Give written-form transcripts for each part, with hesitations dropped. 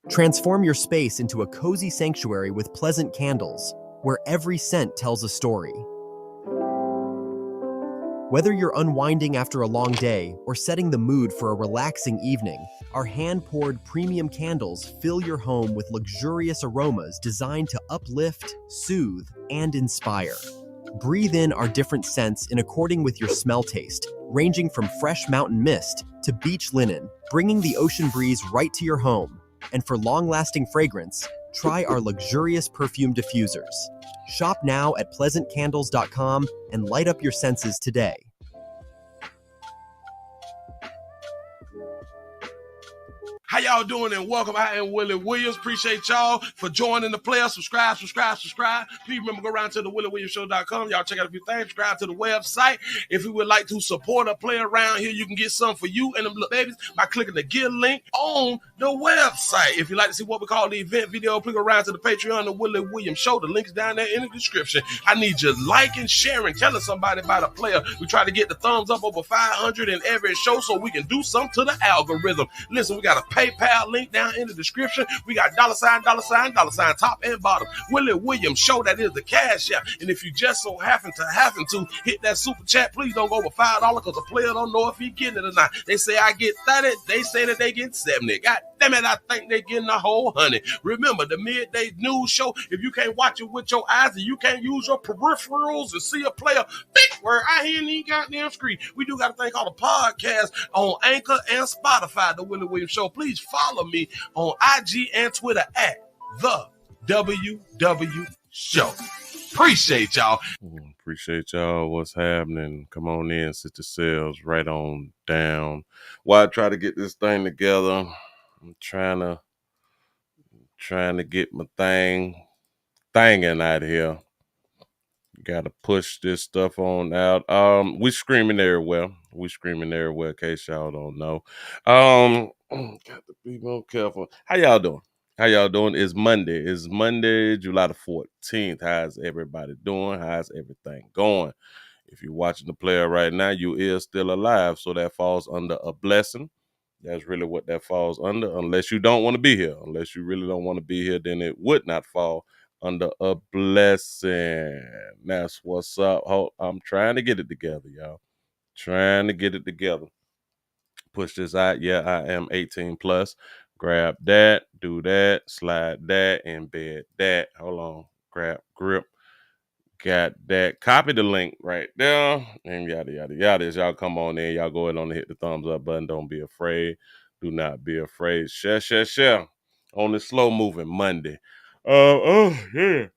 Transform your space into a cozy sanctuary with pleasant candles, where every scent tells a story. Whether you're unwinding after a long day or setting the mood for a relaxing evening, our hand-poured premium candles fill your home with luxurious aromas designed to uplift, soothe, and inspire. Breathe in our different scents in according with your smell taste, ranging from fresh mountain mist to beach linen, bringing the ocean breeze right to your home. And for long-lasting fragrance, try our luxurious perfume diffusers. Shop now at pleasantcandles.com and light up your senses today. How y'all doing and welcome. I am Willie Williams. Appreciate y'all for joining the player. Subscribe. Please remember, go around to the WillieWilliamsShow.com. Y'all check out a few things. Subscribe to the website. If you would like to support a player around here, you can get some for you and them little babies by clicking the Get link on the website. If you'd like to see what we call the event video, please go around to the Patreon, the Willie Williams Show. The link's down there in the description. I need you liking, sharing, telling somebody about a player. We try to get the thumbs up over 500 in every show so we can do something to the algorithm. Listen, we got a PayPal link down in the description. We got $, top and bottom. Willie Williams Show, that is the cash app. And if you just so happen to hit that super chat, please don't go over $5 because the player don't know if he getting it or not. They say I get 30, they say that they get 70. God damn it, I think they getting the whole 100. Remember, the midday news show, if you can't watch it with your eyes and you can't use your peripherals and see a player, big word, I hear any goddamn screen. We do got a thing called a podcast on Anchor and Spotify, the Willie Williams Show. Please follow me on IG and Twitter at the WW Show. Appreciate y'all. Appreciate y'all. What's happening? Come on in, sit yourselves right on down. While I try to get this thing together, I'm trying to get my thinging out here. Got to push this stuff on out. We screaming everywhere. In case y'all don't know. Got to be more careful. How y'all doing? It's Monday, July the 14th. How's everybody doing? How's everything going? If you're watching the player right now, you is still alive, so that falls under a blessing. That's really what that falls under, unless you don't want to be here. Unless you really don't want to be here, then it would not fall under a blessing. That's what's up. I'm trying to get it together, y'all. Push this out. Yeah, I am 18 plus. Grab that, do that, slide that, embed that. Hold on. Grab grip. Got that. Copy the link right there. And yada, yada, yada. As y'all come on in, y'all go ahead and hit the thumbs up button. Don't be afraid. Do not be afraid. Share. On this slow moving Monday. Yeah.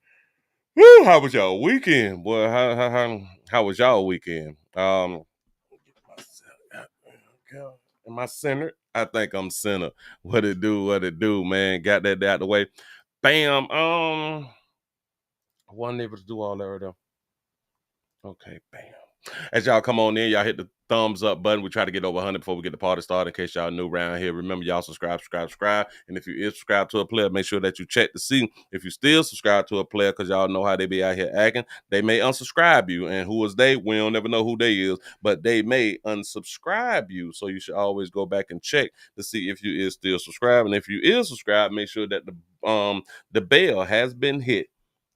Woo, how was y'all weekend? Boy, how was y'all weekend? Am I centered? I think I'm centered. What it do, man. Got that out the way. Bam. I wasn't able to do all that right there. Okay, bam. As y'all come on in, y'all hit the thumbs up button. We try to get over 100 before we get the party started. In case y'all new around here, remember y'all subscribe. And if you is subscribed to a player, make sure that you check to see if you still subscribe to a player, because y'all know how they be out here acting. They may unsubscribe you, and who is they? We don't never know who they is, but they may unsubscribe you. So you should always go back and check to see if you is still subscribed. And if you is subscribed, make sure that the bell has been hit.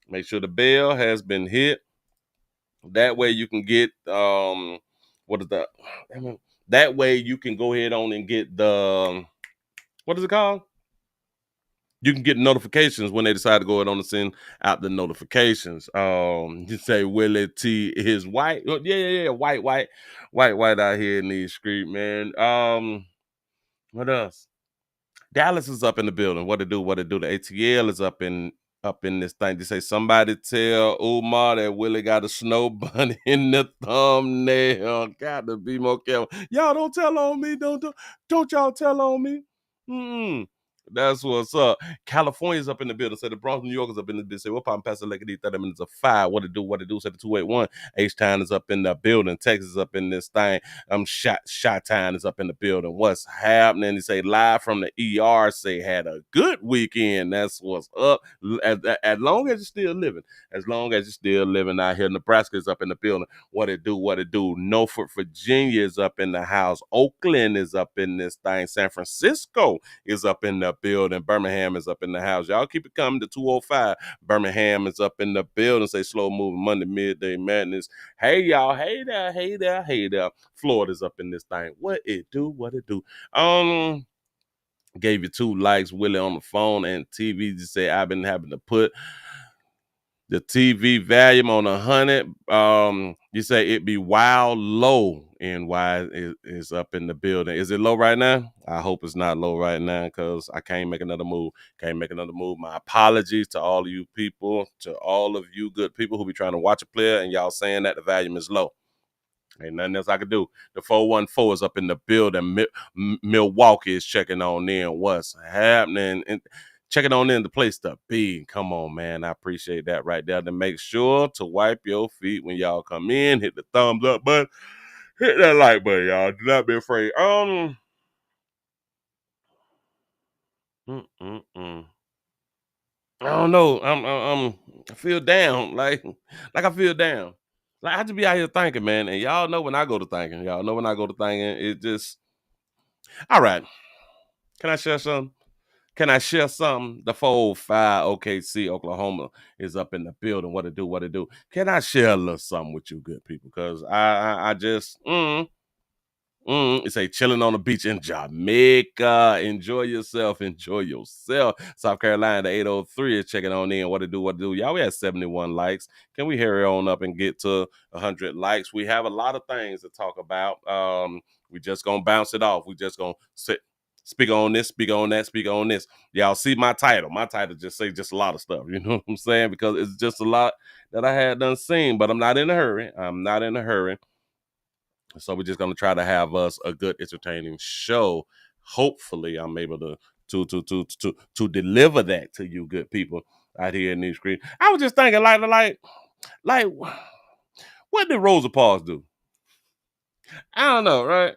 Make sure the bell has been hit. That way you can get that way you can go ahead on and get the what is it called? You can get notifications when they decide to go ahead on and send out the notifications. You say Willie T is white. Yeah, white out here in these streets, man. What else? Dallas is up in the building. What to do? The ATL is up in this thing. They say somebody tell Umar that Willie got a snow bunny in the thumbnail. Got to be more careful. Y'all don't tell on me. Don't y'all tell on me. That's what's up. California's up in the building. Say the Bronx, New York is up in the building. Say what poppin' past the lake 30 minutes of 5. What it do? Say the 281. H-Town is up in the building. Texas is up in this thing. Shot-Town is up in the building. What's happening? They say live from the ER. Say had a good weekend. That's what's up. As long as you're still living. As long as you're still living out here. Nebraska is up in the building. What it do? Norfolk, Virginia is up in the house. Oakland is up in this thing. San Francisco is up in the building. Birmingham is up in the house. Y'all keep it coming to 205. Birmingham is up in the building. Say Slow Moving Monday, Midday Madness. Hey, y'all. Hey there, hey there, hey there. Florida's up in this thing. What it do, what it do. Gave you 2 likes, Willie on the phone, and TV just say I've been having to put the TV volume on 100. You say it be wild low, and why is up in the building. Is it low right now? I hope it's not low right now, because I can't make another move. My apologies to all of you people, to all of you good people who be trying to watch a player and y'all saying that the volume is low. Ain't nothing else I could do. The 414 is up in the building. Milwaukee is checking on in. What's happening? And checking on in the place to be. Come on, man. I appreciate that right there. To make sure to wipe your feet when y'all come in. Hit the thumbs up button. Hit that like button, y'all. Do not be afraid. I don't know. I feel down. Like I feel down. Like I just be out here thinking, man. And y'all know when I go to thinking. It just all right. Can I share something? The 405 OKC, Oklahoma is up in the building. What it do? Can I share a little something with you good people? Because I just it's a chilling on the beach in Jamaica. Enjoy yourself. South Carolina, the 803 is checking on in. What it do? Y'all, we had 71 likes. Can we hurry on up and get to 100 likes? We have a lot of things to talk about. We just gonna bounce it off. We just gonna speak on this, speak on that, speak on this. Y'all see my title. My title just say just a lot of stuff. You know what I'm saying? Because it's just a lot that I had done seen, but I'm not in a hurry. So we're just gonna try to have us a good, entertaining show. Hopefully, I'm able to deliver that to you, good people out here in these streets. I was just thinking, like, what did Rosa Parks do? I don't know, right?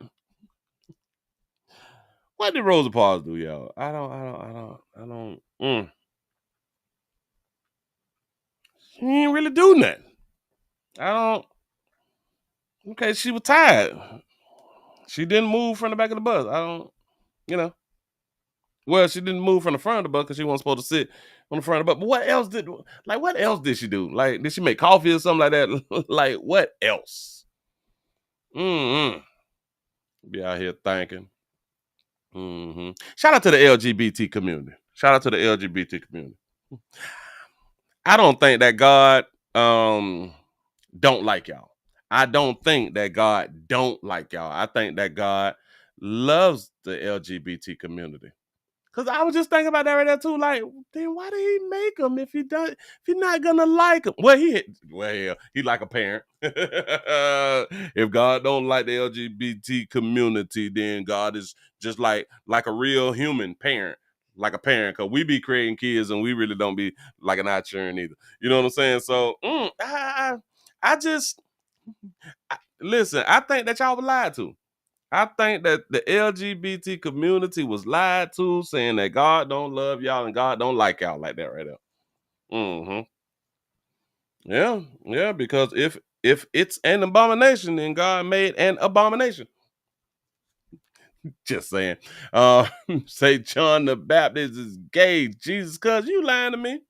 What did Rosa Parks do, y'all? I don't. She ain't really do nothing. I don't. Okay, she was tired. She didn't move from the back of the bus. I don't, Well, she didn't move from the front of the bus because she wasn't supposed to sit on the front of the bus. But what else did she do? Like, did she make coffee or something like that? Like, what else? Be out here thinking. Shout out to the LGBT community. I don't think that God don't like y'all. I don't think that God don't like y'all. I think that God loves the LGBT community. Cause I was just thinking about that right there too. Like, then why did he make him if you're not gonna like him? Well, he like a parent. If God don't like the LGBT community, then God is just like a real human parent, like a parent. Cause we be creating kids and we really don't be liking our children either. You know what I'm saying? So, listen. I think that y'all were lied to. I think that the LGBT community was lied to, saying that God don't love y'all and God don't like y'all like that right there. Yeah, because if it's an abomination, then God made an abomination. Just saying. Say John the Baptist is gay. Jesus, cuz you lying to me.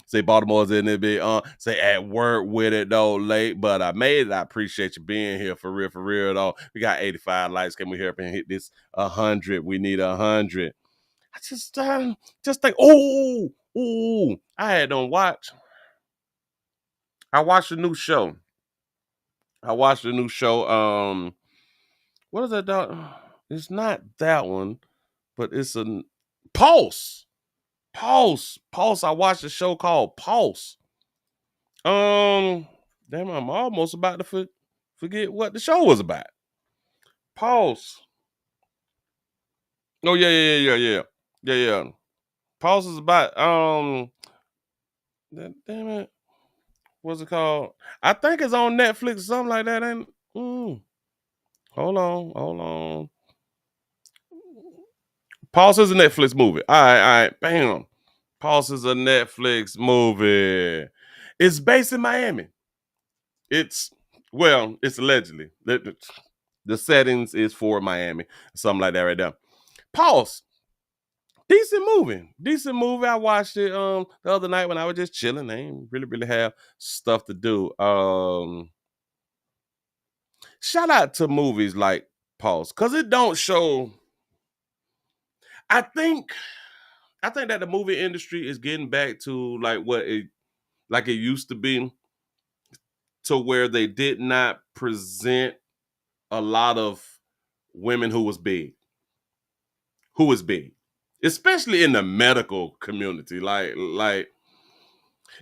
Say Baltimore's in it, bit. Say at work with it though, late, but I made it. I appreciate you being here for real though. We got 85 likes. Can we hurry up and hit this 100? We need 100. I just think, I had done watch. I watched a new show. What is that? It's not that one, but it's a Pulse. I watched a show called Pulse. Damn, I'm almost about to forget what the show was about. Pulse. Oh yeah. Pulse is about damn it. What's it called? I think it's on Netflix or something like that. And hold on. Pulse is a Netflix movie. All right. Bam. Pulse is a Netflix movie. It's based in Miami. It's allegedly. The settings is for Miami. Something like that right there. Pulse. Decent movie. I watched it the other night when I was just chilling. I ain't really have stuff to do. Shout out to movies like Pulse, because it don't show. I think that the movie industry is getting back to like it used to be, to where they did not present a lot of women who was big, especially in the medical community. Like,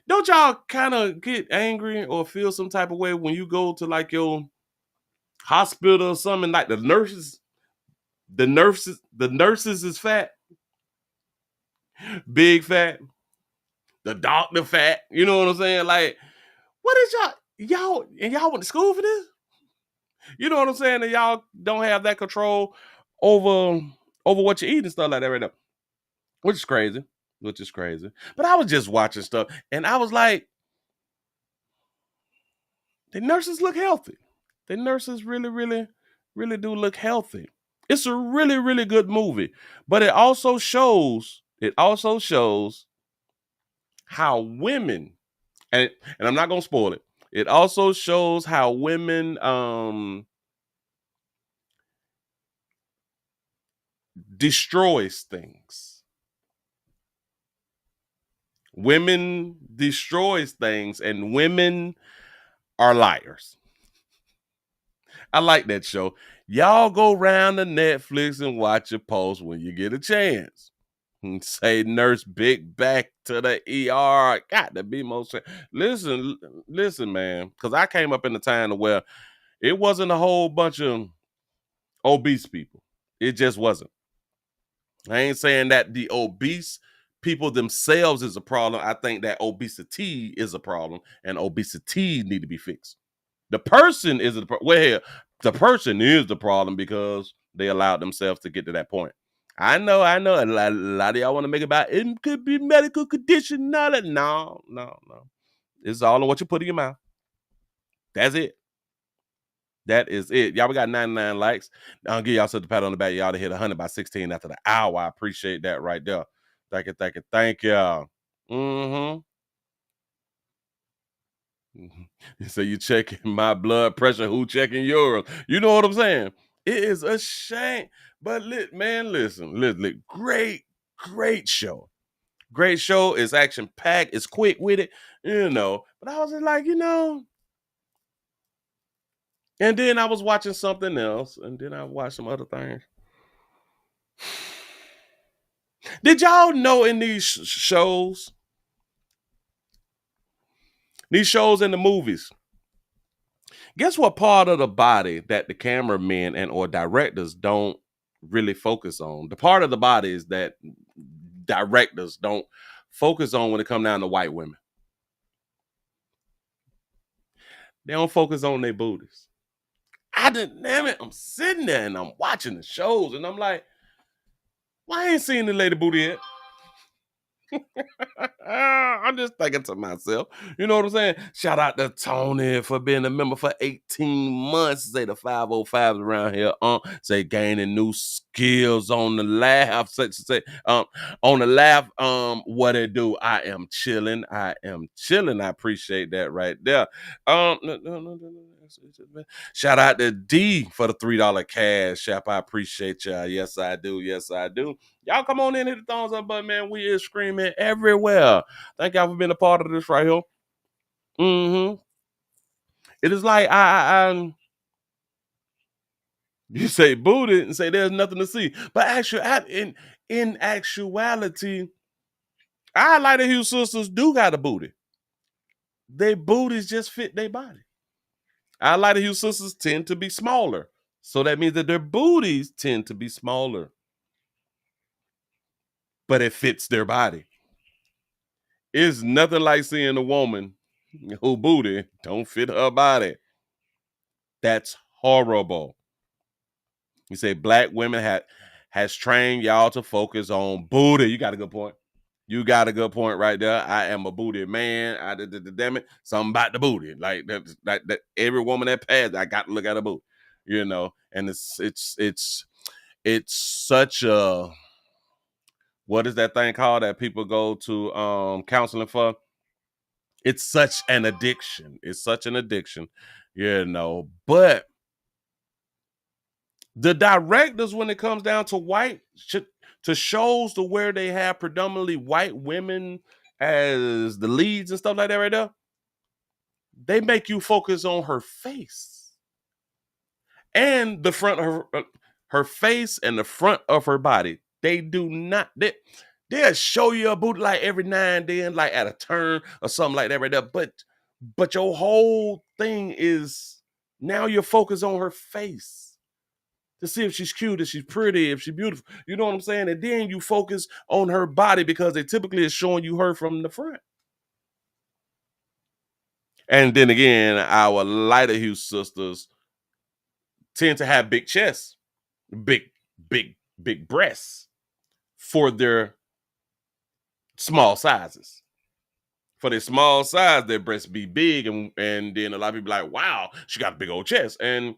don't y'all kind of get angry or feel some type of way when you go to like your hospital or something, like the nurses is fat, big fat, the doctor fat. You know what I'm saying? Like, what is y'all went to school for this? You know what I'm saying? And y'all don't have that control over what you eat and stuff like that right now, which is crazy. But I was just watching stuff, and I was like, the nurses look healthy. The nurses really do look healthy. It's a really good movie, but it also shows how women, and I'm not gonna spoil it. It also shows how women destroys things. Women destroys things, and women are liars. I like that show. Y'all go round to Netflix and watch your post when you get a chance. Say nurse big back to the ER. Got to be most. Listen, man. Because I came up in the time where it wasn't a whole bunch of obese people. It just wasn't. I ain't saying that the obese people themselves is a problem. I think that obesity is a problem, and obesity need to be fixed. The person is the person is the problem because they allowed themselves to get to that point. I know. A lot of y'all want to make it about it could be medical condition. No. It's all in what you put in your mouth. That's it. That is it. Y'all, we got 99 likes. I'll give y'all such a pat on the back. Y'all to hit 100 by 16 after the hour. I appreciate that right there. Thank y'all. So you checking my blood pressure, who checking yours? You know what I'm saying? It is a shame. But listen. Great show. Great show. It's action-packed. It's quick with it, But I was just like, And then I was watching something else, and then I watched some other things. Did y'all know in these shows and the movies, guess what part of the body that the cameramen and or directors don't really focus on? The part of the body is that directors don't focus on when it comes down to white women. They don't focus on their booties. Damn it, I'm sitting there and I'm watching the shows and I'm like, why I ain't seen the lady booty yet? I'm just thinking to myself, you know what I'm saying? Shout out to Tony for being a member for 18 months. Say the 505s around here, say gaining new skills on the laugh. On the laugh, what it do? I am chilling. I appreciate that right there. Shout out to D for the $3 cash app. I appreciate y'all. Yes, I do. Y'all come on in, hit the thumbs up button, man. We is screaming everywhere. Thank y'all for being a part of this right here. It is like you say booty and say there's nothing to see. But actually, in actuality, I like the Hughes sisters do got a booty. Their booties just fit their body. I like the Hughes sisters tend to be smaller. So that means that their booties tend to be smaller. But it fits their body. It's nothing like seeing a woman who booty don't fit her body. That's horrible. You say black women has trained y'all to focus on booty. You got a good point. Right there. I am a booty man. Damn it, something about the booty. Like that every woman that passed, I got to look at a booty. And it's such a what is that thing called that people go to counseling for? It's such an addiction. It's such an addiction, But the directors, when it comes down to to shows to where they have predominantly white women as the leads and stuff like that right there, they make you focus on her face and the front of her face and the front of her body. They do not. They'll show you a booty like every now and then, like at a turn or something like that right there. But your whole thing is now you're focused on her face to see if she's cute, if she's pretty, if she's beautiful. You know what I'm saying? And then you focus on her body because they typically is showing you her from the front. And then again, our lighter hue sisters tend to have big chests, big breasts for their small sizes. For their small size, their breasts be big, and then a lot of people like, wow, she got a big old chest. And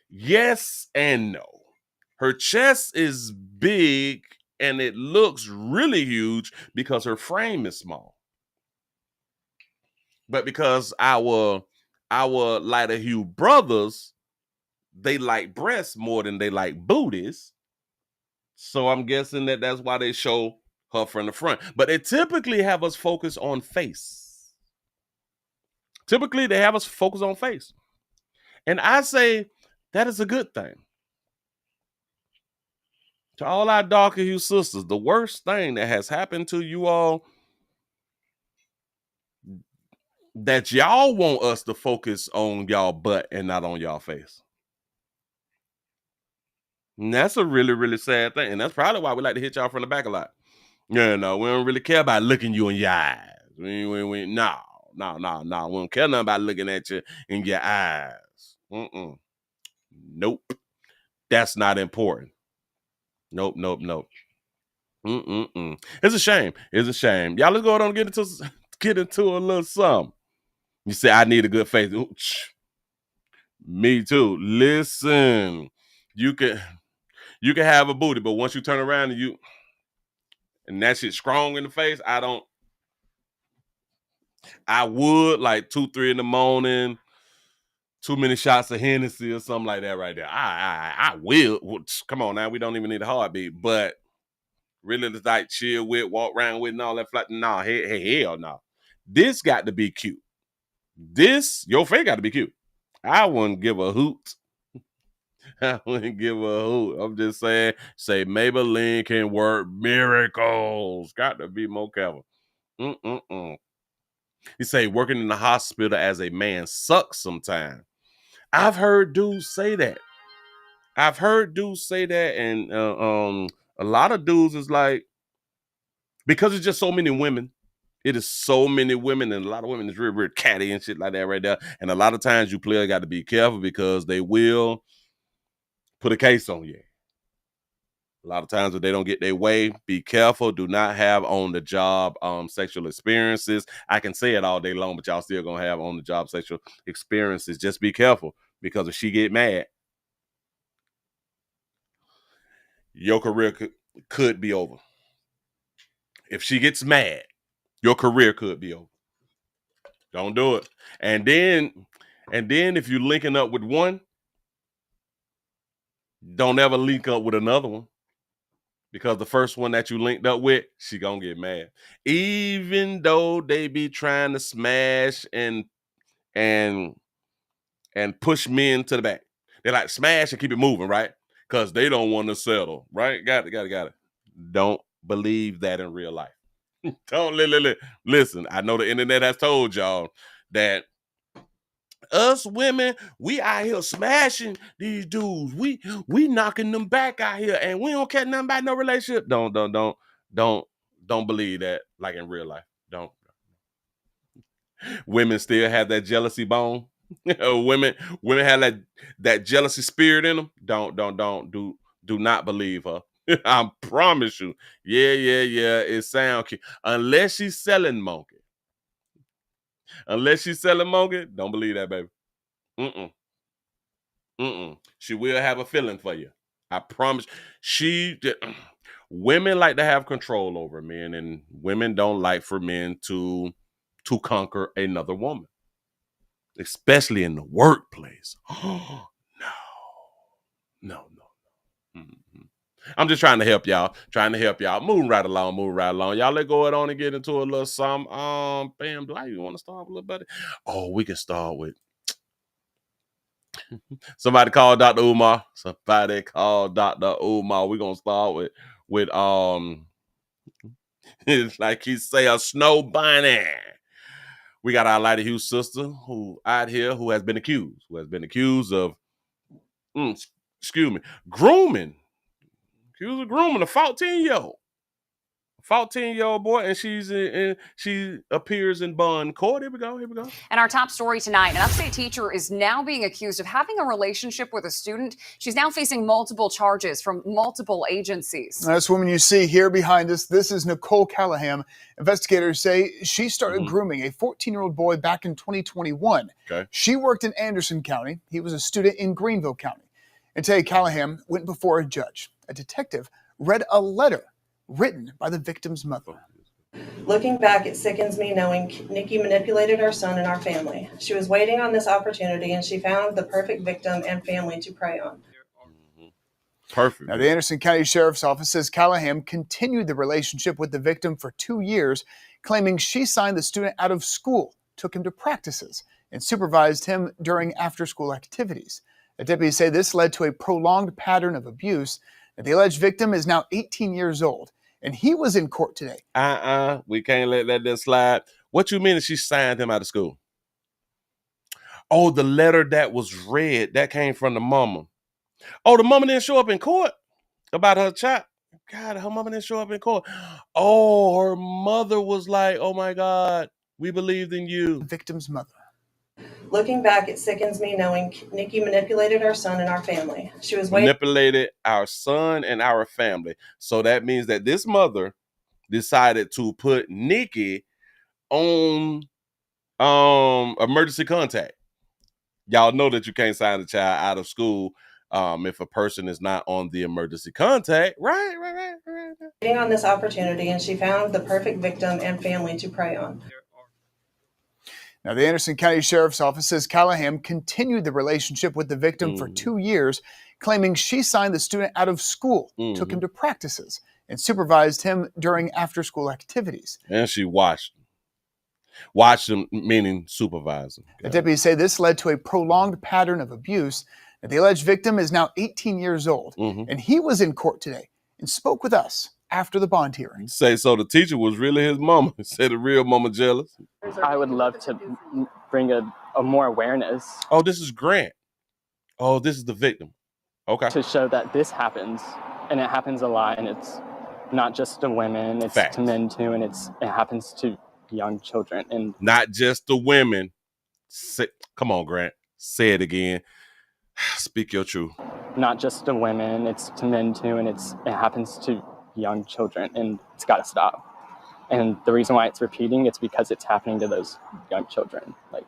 yes and no. Her chest is big and it looks really huge because her frame is small. But because our lighter hue brothers, they like breasts more than they like booties. So I'm guessing that's why they show her from the front. But they typically have us focus on face. Typically, they have us focus on face. And I say that is a good thing. To all our darker hue sisters, the worst thing that has happened to you all, that y'all want us to focus on y'all butt and not on y'all face. And that's a really, really sad thing. And that's probably why we like to hit y'all from the back a lot. We don't really care about looking you in your eyes. No. We don't care nothing about looking at you in your eyes. Nope. That's not important. Nope. It's a shame. Y'all, let's go on and get into a little something. You say, I need a good face. Ooh, me too. Listen, you can have a booty, but once you turn around and that shit strong in the face, I would like 2-3 in the morning, too many shots of Hennessy or something like that right there. I will. Come on now, we don't even need a heartbeat, but really just like chill with, walk around with and all that flat. Nah, hell no. This got to be cute. Your face got to be cute. I wouldn't give a hoot. I'm just saying, say Maybelline can work miracles. Got to be more careful. You say working in the hospital as a man sucks sometimes. I've heard dudes say that. And a lot of dudes is like, because it's just so many women. It is so many women, and a lot of women is real, real catty and shit like that right there. And a lot of times you players got to be careful because they will put a case on you. A lot of times if they don't get their way, be careful. Do not have on the job sexual experiences. I can say it all day long, but y'all still gonna have on the job sexual experiences. Just be careful, because if she get mad, your career could be over. If she gets mad, your career could be over. Don't do it. And then if you're linking up with one, don't ever link up with another one, because the first one that you linked up with, she gonna get mad. Even though they be trying to smash and push men to the back. They like smash and keep it moving, right? Because they don't want to settle, right? Got it. Don't believe that in real life. Don't listen. I know the internet has told y'all that us women, we out here smashing these dudes. We knocking them back out here, and we don't care nothing about no relationship. Don't believe that like in real life. Don't. Women still have that jealousy bone. women have that jealousy spirit in them. Do not believe her. I promise you. Yeah. It sounds cute. Unless she's selling monkey. Don't believe that, baby. She will have a feeling for you. I promise. women like to have control over men, and women don't like for men to conquer another woman, especially in the workplace. No. Mhm. I'm just trying to help y'all. Moving right along. Y'all let go on and get into a little something. Bam, do I even want to start with a little buddy? Oh, we can start with somebody call Dr. Umar. We're gonna start with it's like he say a snow bunny. We got our Lady Hughes sister who out here who has been accused of grooming. Accused of grooming a 14-year-old boy, and she appears in bond court. Here we go. And our top story tonight, an upstate teacher is now being accused of having a relationship with a student. She's now facing multiple charges from multiple agencies. This woman you see here behind us, this is Nicole Callahan. Investigators say she started grooming a 14-year-old boy back in 2021. Okay. She worked in Anderson County. He was a student in Greenville County. And today, Callahan went before a judge. A detective read a letter written by the victim's mother. Looking back, it sickens me knowing Nikki manipulated our son and our family. She was waiting on this opportunity, and she found the perfect victim and family to prey on. Perfect. Now, the Anderson County Sheriff's Office says Callahan continued the relationship with the victim for 2 years, claiming she signed the student out of school, took him to practices, and supervised him during after-school activities. The deputies say this led to a prolonged pattern of abuse. The alleged victim is now 18 years old, and he was in court today. We can't let that slide. What you mean that she signed him out of school? Oh, the letter that was read, that came from the mama. Oh, the mama didn't show up in court about her child. God, her mama didn't show up in court. Oh, her mother was like, oh my God, we believed in you. The victim's mother. Looking back, it sickens me knowing Nikki manipulated our son and our family. She was waiting. Manipulated our son and our family. So that means that this mother decided to put Nikki on emergency contact. Y'all know that you can't sign a child out of school if a person is not on the emergency contact. Right. Waiting on this opportunity, and she found the perfect victim and family to prey on. Now, the Anderson County Sheriff's Office says Callahan continued the relationship with the victim for 2 years, claiming she signed the student out of school, took him to practices, and supervised him during after-school activities. And she watched him. Watched him, meaning supervise him. The deputies say this led to a prolonged pattern of abuse. The alleged victim is now 18 years old, and he was in court today and spoke with us after the bond hearing. Say so the teacher was really his mama. Say the real mama jealous. I would love to bring a more awareness. Oh, this is Grant. Oh, this is the victim. Okay. To show that this happens, and it happens a lot, and it's not just to women, it's Facts. to men too, and it happens to young children. And not just the women. Come on, Grant. Say it again. Speak your truth. Not just to women, it's to men too, and it happens to young children, and it's got to stop. And the reason why it's repeating, it's because it's happening to those young children. Like,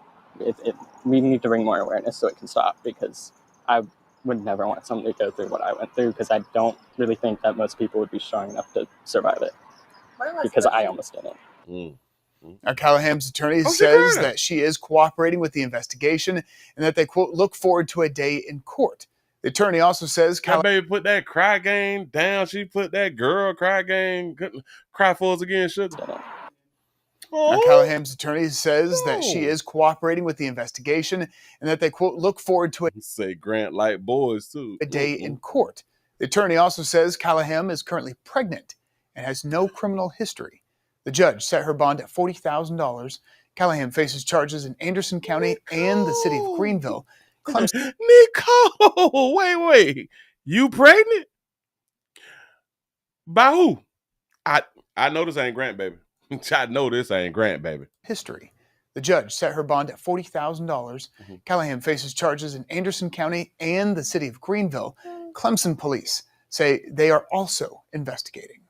we need to bring more awareness so it can stop, because I would never want someone to go through what I went through, because I don't really think that most people would be strong enough to survive it, because I almost didn't. Now, Callahan's attorney says that she is cooperating with the investigation and that they, quote, look forward to a day in court. The attorney also says that baby put that cry game down. She put that girl cry game, cry for us again, shouldn't it? Now, Callahan's attorney says that she is cooperating with the investigation and that they, quote, look forward to say Grant like boys too. A day in court. The attorney also says Callahan is currently pregnant and has no criminal history. The judge set her bond at $40,000. Callahan faces charges in Anderson County and the city of Greenville. Nicole, wait. You pregnant? By who? I know this ain't Grant, baby. I know this ain't Grant, baby. History. The judge set her bond at $40,000. Callahan faces charges in Anderson County and the city of Greenville. Clemson police say they are also investigating.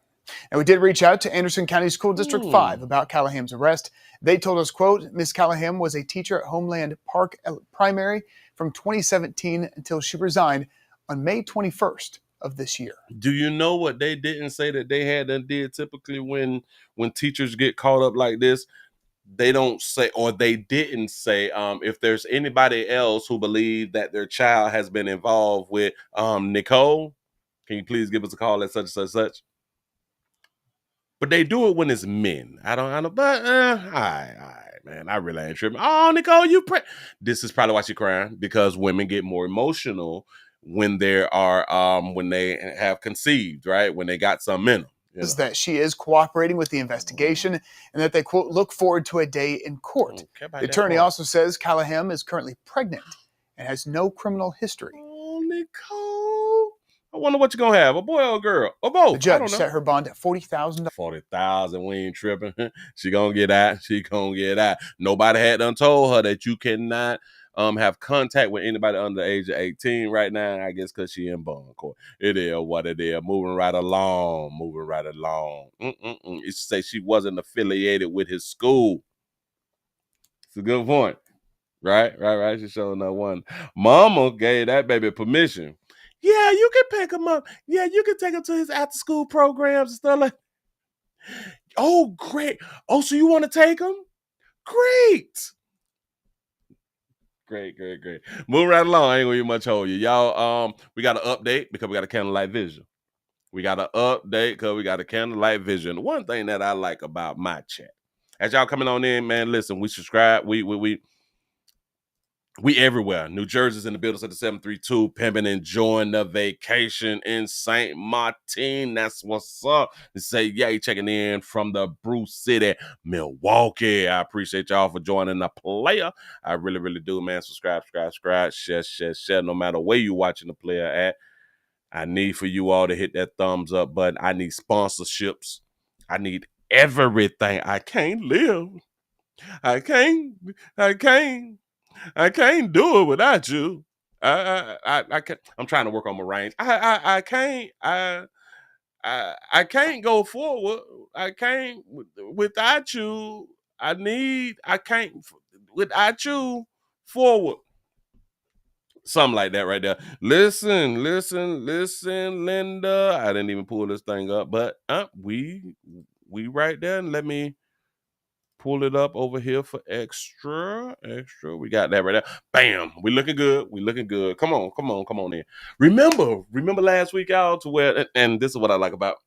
And we did reach out to Anderson County School District 5 about Callahan's arrest. They told us, quote, Ms. Callahan was a teacher at Homeland Park Primary from 2017 until she resigned on May 21st of this year. Do you know what they didn't say that they had done did typically when teachers get caught up like this? They don't say, or they didn't say, if there's anybody else who believe that their child has been involved with Nicole, can you please give us a call at such and such such? But they do it when it's men. I don't, but all right, man, I really ain't tripping. Oh, Nicole, this is probably why she's crying, because women get more emotional when there are, when they have conceived, right? When they got something in them. Is that she is cooperating with the investigation and that they, quote, look forward to a day in court. The attorney also says Callahan is currently pregnant and has no criminal history. Oh, Nicole. I wonder what you're going to have, a boy or a girl, or both. The judge set her bond at $40,000. $40,000, we ain't tripping. She going to get out. She going to get out. Nobody had done told her that you cannot have contact with anybody under the age of 18 right now. I guess because she in bond court. It is what it is. Moving right along. It say she wasn't affiliated with his school. It's a good point. Right. She's showing that one. Mama gave that baby permission. Yeah, you can pick him up. Yeah, you can take him to his after school programs and stuff like. Oh, great. Oh, so you want to take him? Great. Move right along. I ain't gonna much hold you. Y'all, we got an update because we got a Candlelight Vigil. We got an update because we got a Candlelight Vigil. One thing that I like about my chat, as y'all coming on in, man, listen, we subscribe. We everywhere. New Jersey's in the building at the 732. Pimpin' enjoying the vacation in St. Martin. That's what's up. They say, yeah, you checking in from the Brew City, Milwaukee. I appreciate y'all for joining the player. I really, really do, man. Subscribe, share. No matter where you watching the player at, I need for you all to hit that thumbs up button. I need sponsorships. I need everything. I can't live. I can't do it without you. I can't. I'm trying to work on my range. I can't go forward. I can't without you. I can't without you forward. Something like that right there. Listen, Linda. I didn't even pull this thing up, but we right there. And let me pull it up over here for extra. We got that right there. Bam. We looking good. Come on in. Remember last week, y'all, to where, and this is what I like about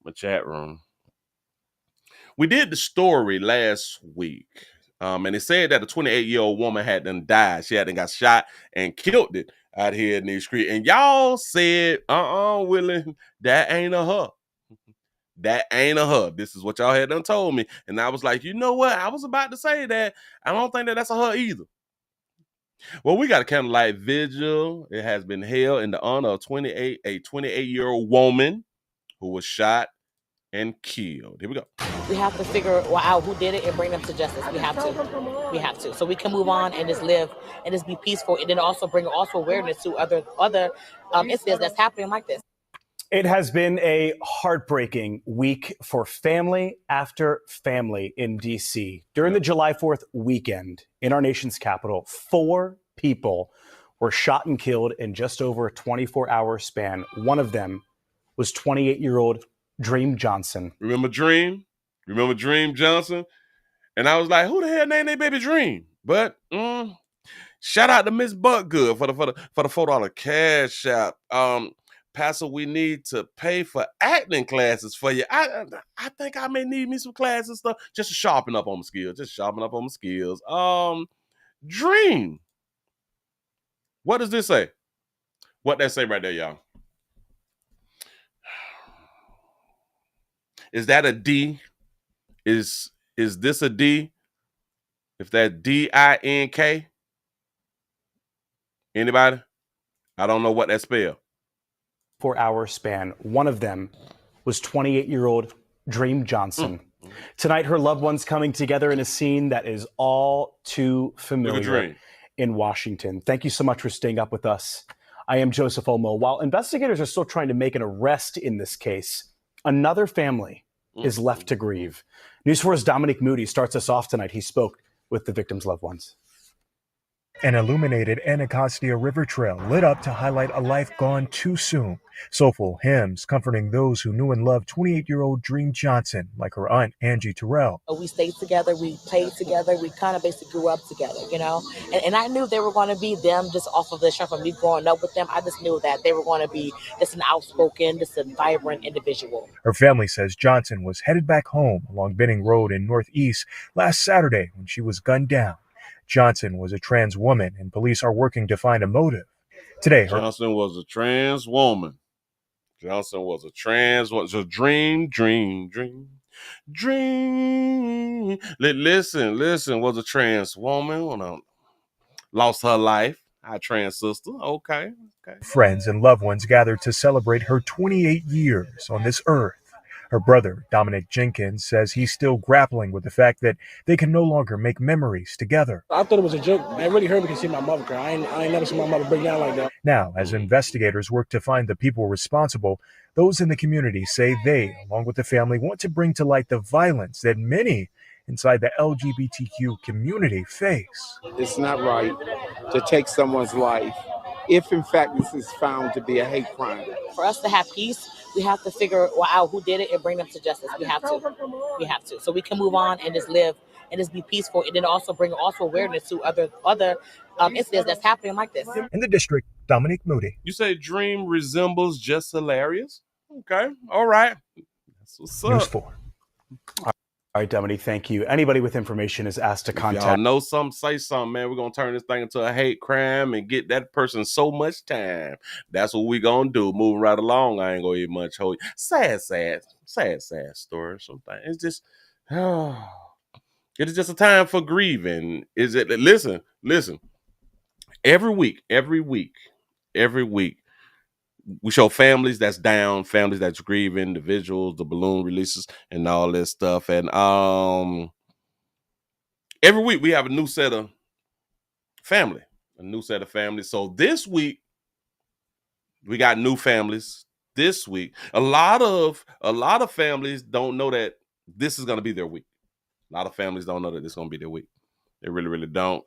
my chat room. We did the story last week. And it said that a 28-year-old woman had done died. She had got shot and killed it out here in the street. And y'all said, Willie, that ain't a her. That ain't a her. This is what y'all had done told me. And I was like, you know what? I was about to say that. I don't think that that's a her either. Well, we got a Candlelight Vigil. It has been held in the honor of a 28-year-old woman who was shot and killed. Here we go. We have to figure out who did it and bring them to justice. We have to. So we can move on and just live and just be peaceful. And then also bring awareness to other incidents that's happening like this. It has been a heartbreaking week for family after family in D.C. During the July 4th weekend in our nation's capital, 4 people were shot and killed in just over a 24-hour span. One of them was 28-year-old Dream Johnson. Remember Dream Johnson? And I was like, who the hell named their baby Dream? But shout out to Miss Buckgood for the $4 cash out. Pastor, we need to pay for acting classes for you. I think I may need me some classes and stuff just to sharpen up on my skills. Dream. What does this say? What that say right there, y'all? Is that a D? Is this a D? If that D-I-N-K? Anybody? I don't know what that spell. 4-hour span. One of them was 28-year-old Dream Johnson. Tonight, her loved ones coming together in a scene that is all too familiar in Washington. Thank you so much for staying up with us. I am Joseph Omo. While investigators are still trying to make an arrest in this case, another family is left to grieve. News 4's Dominic Moody starts us off tonight. He spoke with the victims' loved ones. An illuminated Anacostia River Trail lit up to highlight a life gone too soon. Soulful hymns comforting those who knew and loved 28-year-old Dream Johnson, like her aunt Angie Terrell. We stayed together, we played together, we kind of basically grew up together, you know? And I knew they were going to be them just off of the strength of me growing up with them. I just knew that they were going to be just an outspoken, just a vibrant individual. Her family says Johnson was headed back home along Benning Road in Northeast last Saturday when she was gunned down. Johnson was a trans woman, and police are working to find a motive. Today, Johnson was a trans woman. Johnson was a trans woman. So dream. Listen, was a trans woman. Lost her life. Our trans sister. Okay. Friends and loved ones gathered to celebrate her 28 years on this earth. Her brother, Dominic Jenkins, says he's still grappling with the fact that they can no longer make memories together. I thought it was a joke. It really hurt me to see my mother cry. I ain't never seen my mother break down like that. Now, as investigators work to find the people responsible, those in the community say they, along with the family, want to bring to light the violence that many inside the LGBTQ community face. It's not right to take someone's life if, in fact, this is found to be a hate crime. For us to have peace, we have to figure out who did it and bring them to justice. We have to. So we can move on and just live and just be peaceful, and then also bring awareness to other incidents that's happening like this. In the district, Dominic Moody. You say Dream resembles Just Hilarious? Okay, all right. That's what's up. News 4. All right, Dominique, thank you. Anybody with information is asked to contact. Y'all know something, say something, man. We're going to turn this thing into a hate crime and get that person so much time. That's what we going to do. Moving right along, I ain't going to eat much. Sad story. Something. It's just, it is just a time for grieving. Is it? Listen. Every week, we show families that's down, families that's grieving, the visuals, the balloon releases, and all this stuff. And every week we have a new set of family. So this week we got new families. This week, a lot of families don't know that this is going to be their week. A lot of families don't know that this is going to be their week. They really, really don't.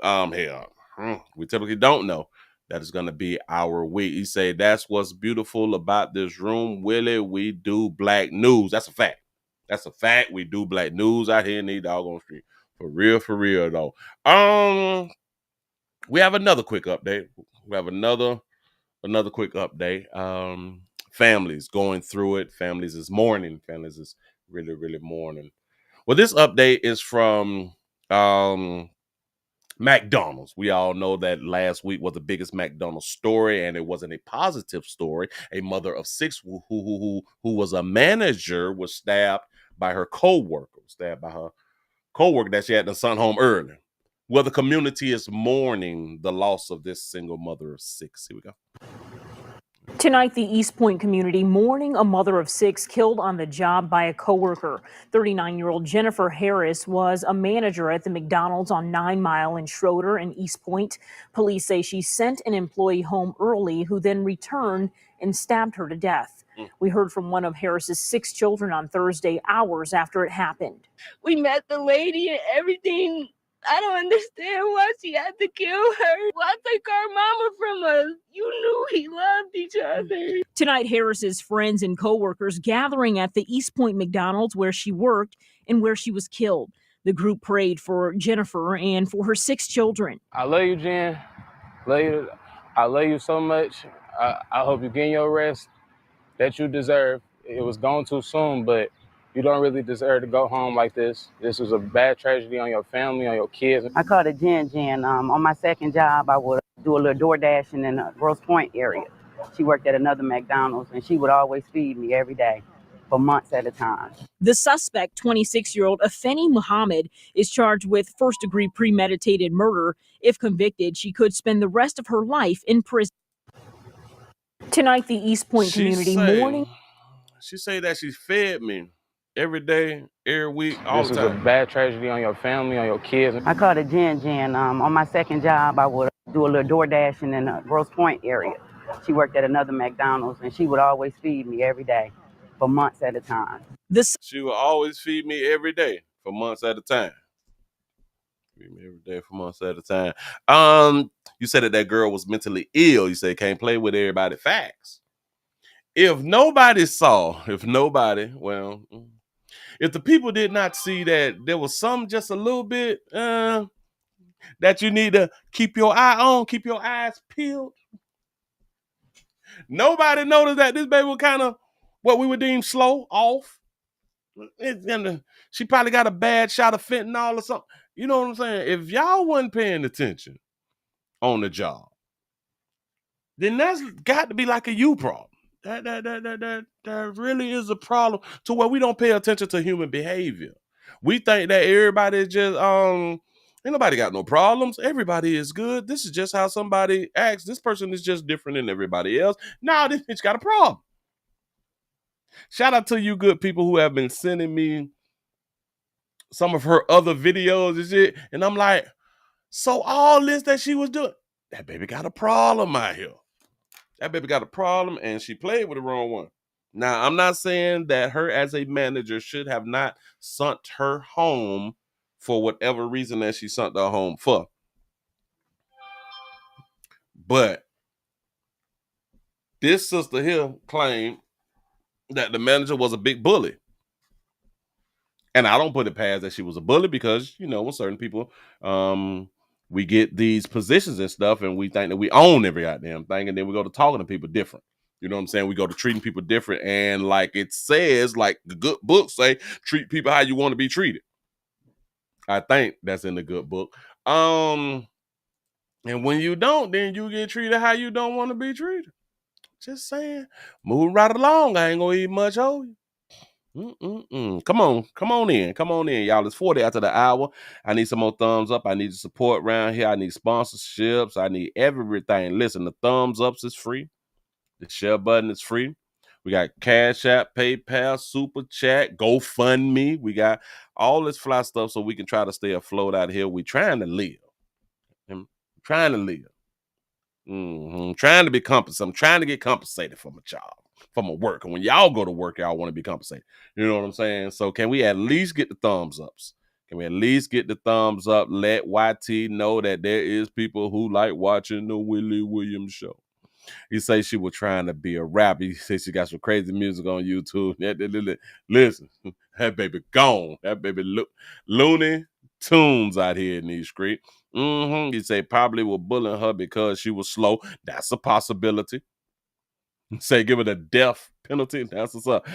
We typically don't know that is going to be our week. He said, that's what's beautiful about this room, Willie. We do black news. That's a fact. We do black news out here in the doggone street. For real, though. We have another quick update. Families going through it. Families is mourning. Families is really, really mourning. Well, this update is from McDonald's. We all know that last week was the biggest McDonald's story, and it wasn't a positive story. A mother of 6 who was a manager was stabbed by her co-worker. That she had to send home early. Well, the community is mourning the loss of this single mother of 6. Here we go. Tonight, the East Point community mourning a mother of 6 killed on the job by a coworker. 39-year-old Jennifer Harris was a manager at the McDonald's on 9 Mile in Schroeder and East Point. Police say she sent an employee home early who then returned and stabbed her to death. We heard from one of Harris's 6 children on Thursday, hours after it happened. We met the lady and everything. I don't understand why she had to kill her. Why take our mama from us? You knew we loved each other. Tonight, Harris's friends and coworkers gathering at the East Point McDonald's where she worked and where she was killed. The group prayed for Jennifer and for her 6 children. I love you, Jen. I love you so much. I hope you get your rest that you deserve. It was gone too soon, but you don't really deserve to go home like this. This was a bad tragedy on your family, on your kids. I called it Jen. On my second job, I would do a little door dashing in the Grosse Point area. She worked at another McDonald's, and she would always feed me every day for months at a time. The suspect, 26-year-old Afeni Muhammad, is charged with first-degree premeditated murder. If convicted, she could spend the rest of her life in prison. Tonight, the East Point community mourning. She say that she fed me every day, every week, all the time. This was a bad tragedy on your family, on your kids. I called it Jen. On my second job, I would do a little door dashing in the Grosse Point area. She worked at another McDonald's, and she would always feed me every day for months at a time. She would always feed me every day for months at a time. every day for months at a time. You said that girl was mentally ill. You said can't play with everybody. Facts. If the people did not see that there was some just a little bit that you need to keep your eye on, keep your eyes peeled. Nobody noticed that this baby was kind of what we would deem slow, off. She probably got a bad shot of fentanyl or something. You know what I'm saying? If y'all wasn't paying attention on the job, then that's got to be like a you problem. That really is a problem to where we don't pay attention to human behavior. We think that everybody is just ain't nobody got no problems. Everybody is good. This is just how somebody acts. This person is just different than everybody else. Nah, this bitch got a problem. Shout out to you good people who have been sending me some of her other videos and shit. And I'm like, so all this that she was doing, that baby got a problem out here. That baby got a problem and she played with the wrong one. Now, I'm not saying that her as a manager should have not sent her home for whatever reason that she sent her home for. But this sister here claimed that the manager was a big bully. And I don't put it past that she was a bully because, you know, with certain people, we get these positions and stuff and we think that we own every goddamn thing. And then we go to talking to people different. You know what I'm saying? We go to treating people different. And like it says, like the good books say, treat people how you want to be treated. I think that's in the good book. And when you don't, then you get treated how you don't want to be treated. Just saying. Move right along. I ain't going to eat much of you. Come on in, y'all. It's 40 after the hour. I need some more thumbs up. I need the support around here. I need sponsorships. I need everything. Listen, the thumbs ups is free. The share button is free. We got Cash App, PayPal, Super Chat, GoFundMe. We got all this fly stuff so we can try to stay afloat out here. We trying to live. Trying to live. Trying to be compensated. I'm trying to get compensated for my job, for my work. And when y'all go to work, y'all want to be compensated. You know what I'm saying? So can we at least get the thumbs ups? Can we at least get the thumbs up? Let YT know that there is people who like watching the Willie Williams show. He says she was trying to be a rapper. He says she got some crazy music on YouTube. Listen, that baby gone. That baby Looney Tunes out here in these streets. He said probably were bullying her because she was slow. That's a possibility. Say give it a death penalty. That's what's up.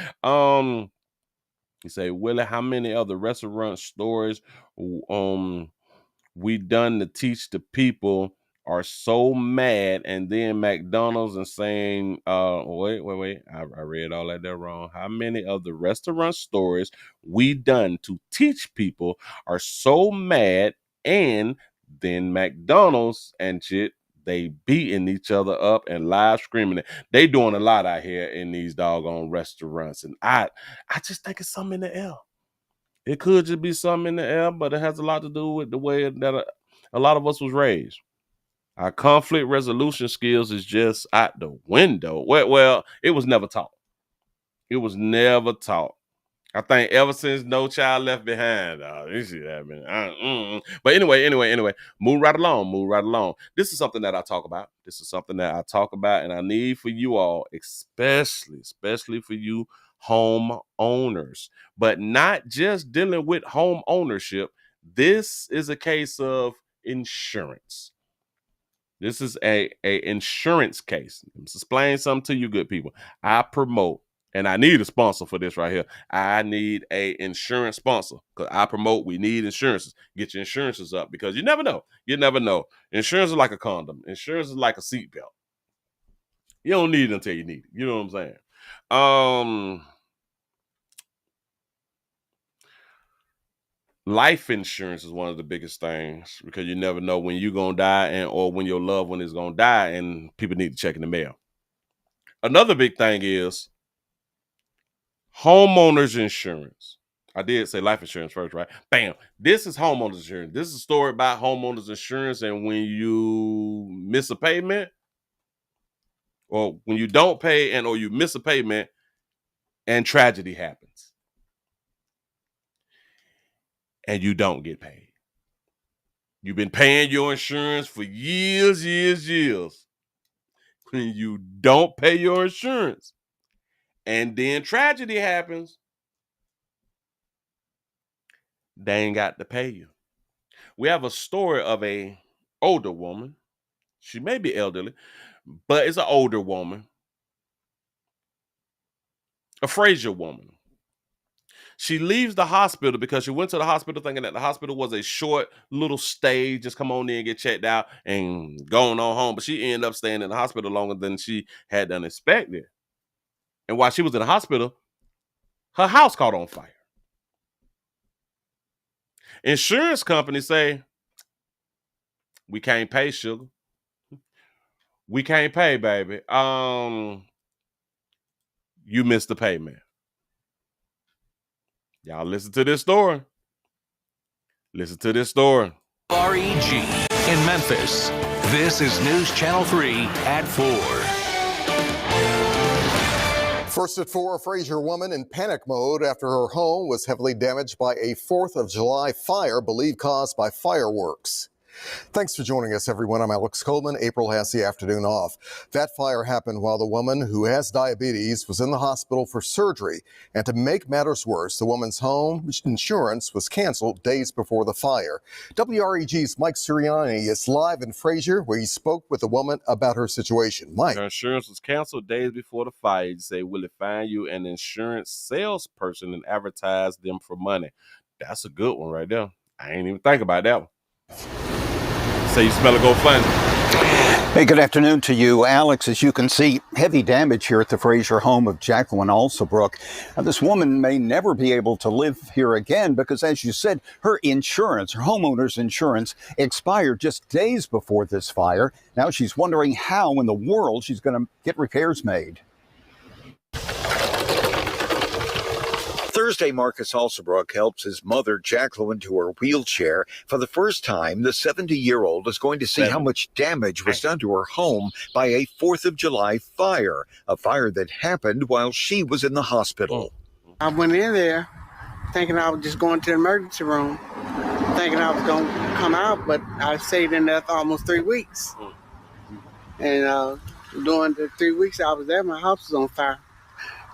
He say, Willie, how many other restaurant stories we done to teach the people are so mad, and then McDonald's and saying, wait, I read all that there wrong. How many of the restaurant stories we done to teach people are so mad, and then McDonald's and shit, they beating each other up and live screaming it. They doing a lot out here in these doggone restaurants, and I just think it's something in the air. It could just be something in the air, but it has a lot to do with the way that a lot of us was raised. Our conflict resolution skills is just out the window. Well, it was never taught. It was never taught. I think ever since No Child Left Behind, this shit happened. But anyway, move right along. This is something that I talk about. And I need for you all, especially for you home owners, but not just dealing with home ownership. This is a case of insurance. This is a insurance case. Let's explain something to you good people. I promote, and I need a sponsor for this right here. I need a insurance sponsor because I promote we need insurances. Get your insurances up because you never know. Insurance is like a condom. Insurance is like a seatbelt. You don't need it until you need it. You know what I'm saying? Life insurance is one of the biggest things because you never know when you're going to die or when your loved one is going to die, and people need to check in the mail. Another big thing is homeowners insurance. I did say life insurance first, right? Bam. This is homeowners insurance. This is a story about homeowners insurance, and when you miss a payment or when you don't pay or you miss a payment and tragedy happens and you don't get paid. You've been paying your insurance for years. When you don't pay your insurance and then tragedy happens, they ain't got to pay you. We have a story of a older woman. She may be elderly, but it's an older woman. A Frazier woman. She leaves the hospital because she went to the hospital thinking that the hospital was a short little stay, just come on in, get checked out, and going on home. But she ended up staying in the hospital longer than she had done expected. And while she was in the hospital, her house caught on fire. Insurance companies say, we can't pay, sugar. We can't pay, baby. You missed the payment. Y'all listen to this story. Listen to this story. REG in Memphis. This is News Channel 3 at 4. First at 4, a Frazier woman in panic mode after her home was heavily damaged by a 4th of July fire believed caused by fireworks. Thanks for joining us, everyone. I'm Alex Coleman. April has the afternoon off. That fire happened while the woman who has diabetes was in the hospital for surgery. And to make matters worse, the woman's home insurance was canceled days before the fire. WREG's Mike Sirianni is live in Frazier, where he spoke with the woman about her situation. Mike. Her insurance was canceled days before the fire. You say, will it find you an insurance salesperson and advertise them for money? That's a good one right there. I ain't even think about that one. Say you smell a GoFundMe. Hey, good afternoon to you, Alex. As you can see, heavy damage here at the Frazier home of Jacqueline Alsabrook. Now, this woman may never be able to live here again because, as you said, her insurance, her homeowner's insurance, expired just days before this fire. Now she's wondering how in the world she's going to get repairs made. Thursday, Marcus Alsabrook helps his mother, Jacqueline, to her wheelchair. For the first time, the 70-year-old is going to see how much damage was done to her home by a 4th of July fire, a fire that happened while she was in the hospital. I went in there thinking I was just going to the emergency room, thinking I was going to come out, but I stayed in there for almost 3 weeks. And during the 3 weeks I was there, my house was on fire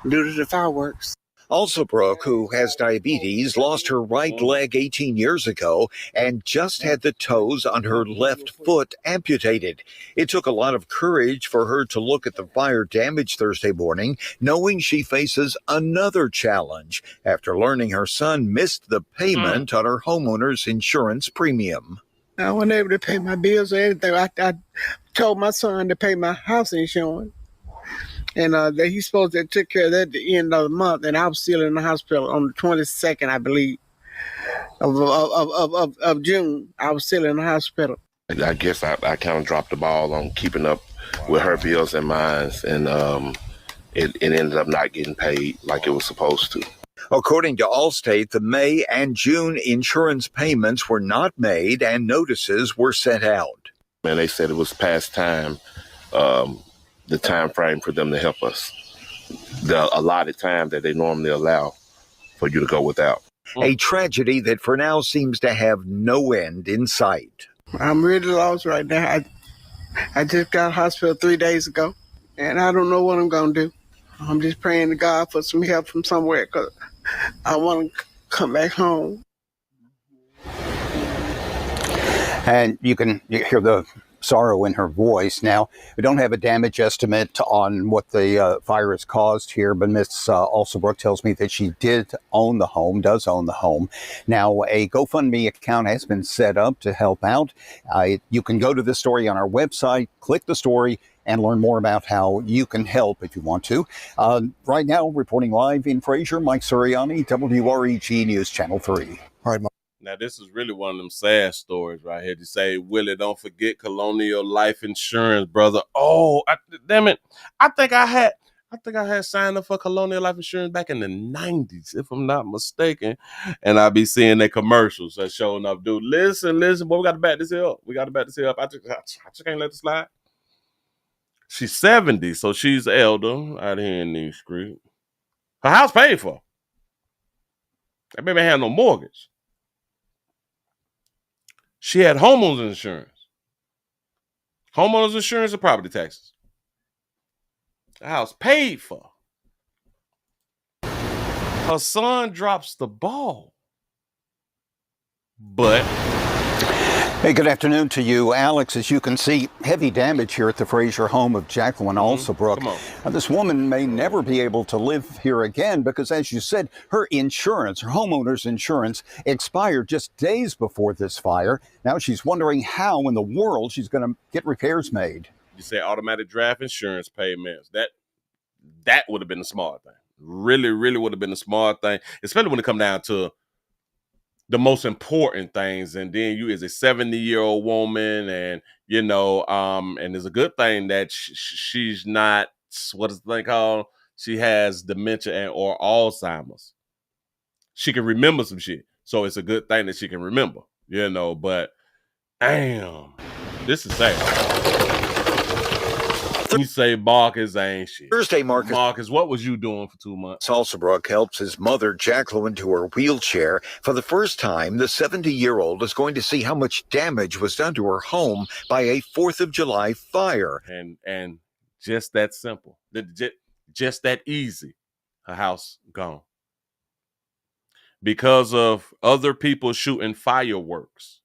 due to the fireworks. Alsabrook, who has diabetes, lost her right leg 18 years ago and just had the toes on her left foot amputated. It took a lot of courage for her to look at the fire damage Thursday morning, knowing she faces another challenge after learning her son missed the payment on her homeowner's insurance premium. I wasn't able to pay my bills or anything. I told my son to pay my house insurance. And he's supposed to take care of that at the end of the month. And I was still in the hospital on the 22nd, I believe, of June. I was still in the hospital. I guess I kind of dropped the ball on keeping up with her bills and mine. And it ended up not getting paid like it was supposed to. According to Allstate, the May and June insurance payments were not made and notices were sent out. And they said it was past time. The time frame for them to help us, the allotted time that they normally allow for you to go without. A tragedy that for now seems to have no end in sight. I'm really lost right now. I just got hospital 3 days ago, and I don't know what I'm going to do. I'm just praying to God for some help from somewhere because I want to come back home. And you can hear the sorrow in her voice. Now, we don't have a damage estimate on what the fire has caused here, but Miss Alsabrook tells me that she does own the home. Now, a GoFundMe account has been set up to help out. You can go to this story on our website, click the story, and learn more about how you can help if you want to. Right now, reporting live in Frazier, Mike Sirianni, WREG News Channel 3. All right, Mike. Now, this is really one of them sad stories right here. To say, Willie, don't forget Colonial Life Insurance, brother. Oh, damn it! I think I had signed up for Colonial Life Insurance back in the 90s, if I'm not mistaken. And I be seeing their commercials that showing up, dude. Listen, boy, we got to back this here up. I just can't let it slide. She's 70, so she's elder out here in these streets. Her house paid for. That baby had no mortgage. She had homeowners insurance. Homeowners insurance and property taxes. The house paid for. Her son drops the ball. But hey, good afternoon to you, Alex. As you can see, heavy damage here at the Fraser home of Jacqueline Alsobrook. Now, this woman may never be able to live here again because, as you said, her insurance, her homeowner's insurance, expired just days before this fire. Now she's wondering how in the world she's going to get repairs made. You say automatic draft insurance payments. That would have been the smart thing. Really, really would have been the smart thing, especially when it come down to the most important things. And then you is a 70-year-old woman, and and it's a good thing that she's not, what is the thing called? She has dementia and or Alzheimer's. She can remember some shit. So it's a good thing that she can remember, but damn, this is sad. You say Marcus ain't shit. Thursday, Marcus, what was you doing for 2 months? Alsobrook helps his mother, Jacqueline, to her wheelchair. For the first time, the 70-year-old is going to see how much damage was done to her home by a 4th of July fire. And just that simple, just that easy, her house gone. Because of other people shooting fireworks.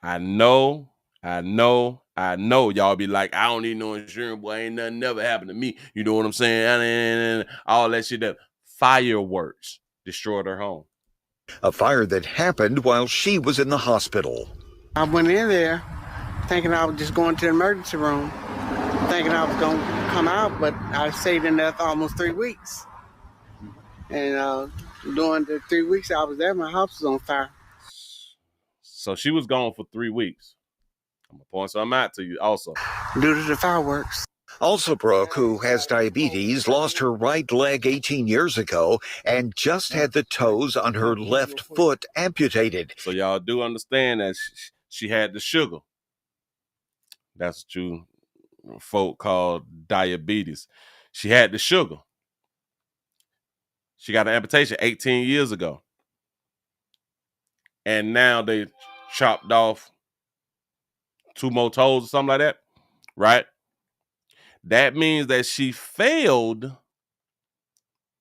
I know. Y'all be like, I don't need no insurance, boy. Ain't nothing never happened to me. You know what I'm saying? All that shit. That fireworks destroyed her home. A fire that happened while she was in the hospital. I went in there thinking I was just going to the emergency room, thinking I was going to come out, but I stayed in there for almost 3 weeks. And during the 3 weeks I was there, my house was on fire. So she was gone for 3 weeks. I'm going to point something out to you also. Due to the fireworks. Alsobrook, who has diabetes, lost her right leg 18 years ago and just had the toes on her left foot amputated. So y'all do understand that she had the sugar. That's what you folk call diabetes. She had the sugar. She got an amputation 18 years ago. And now they chopped off 2 more toes or something like that, right? That means that she failed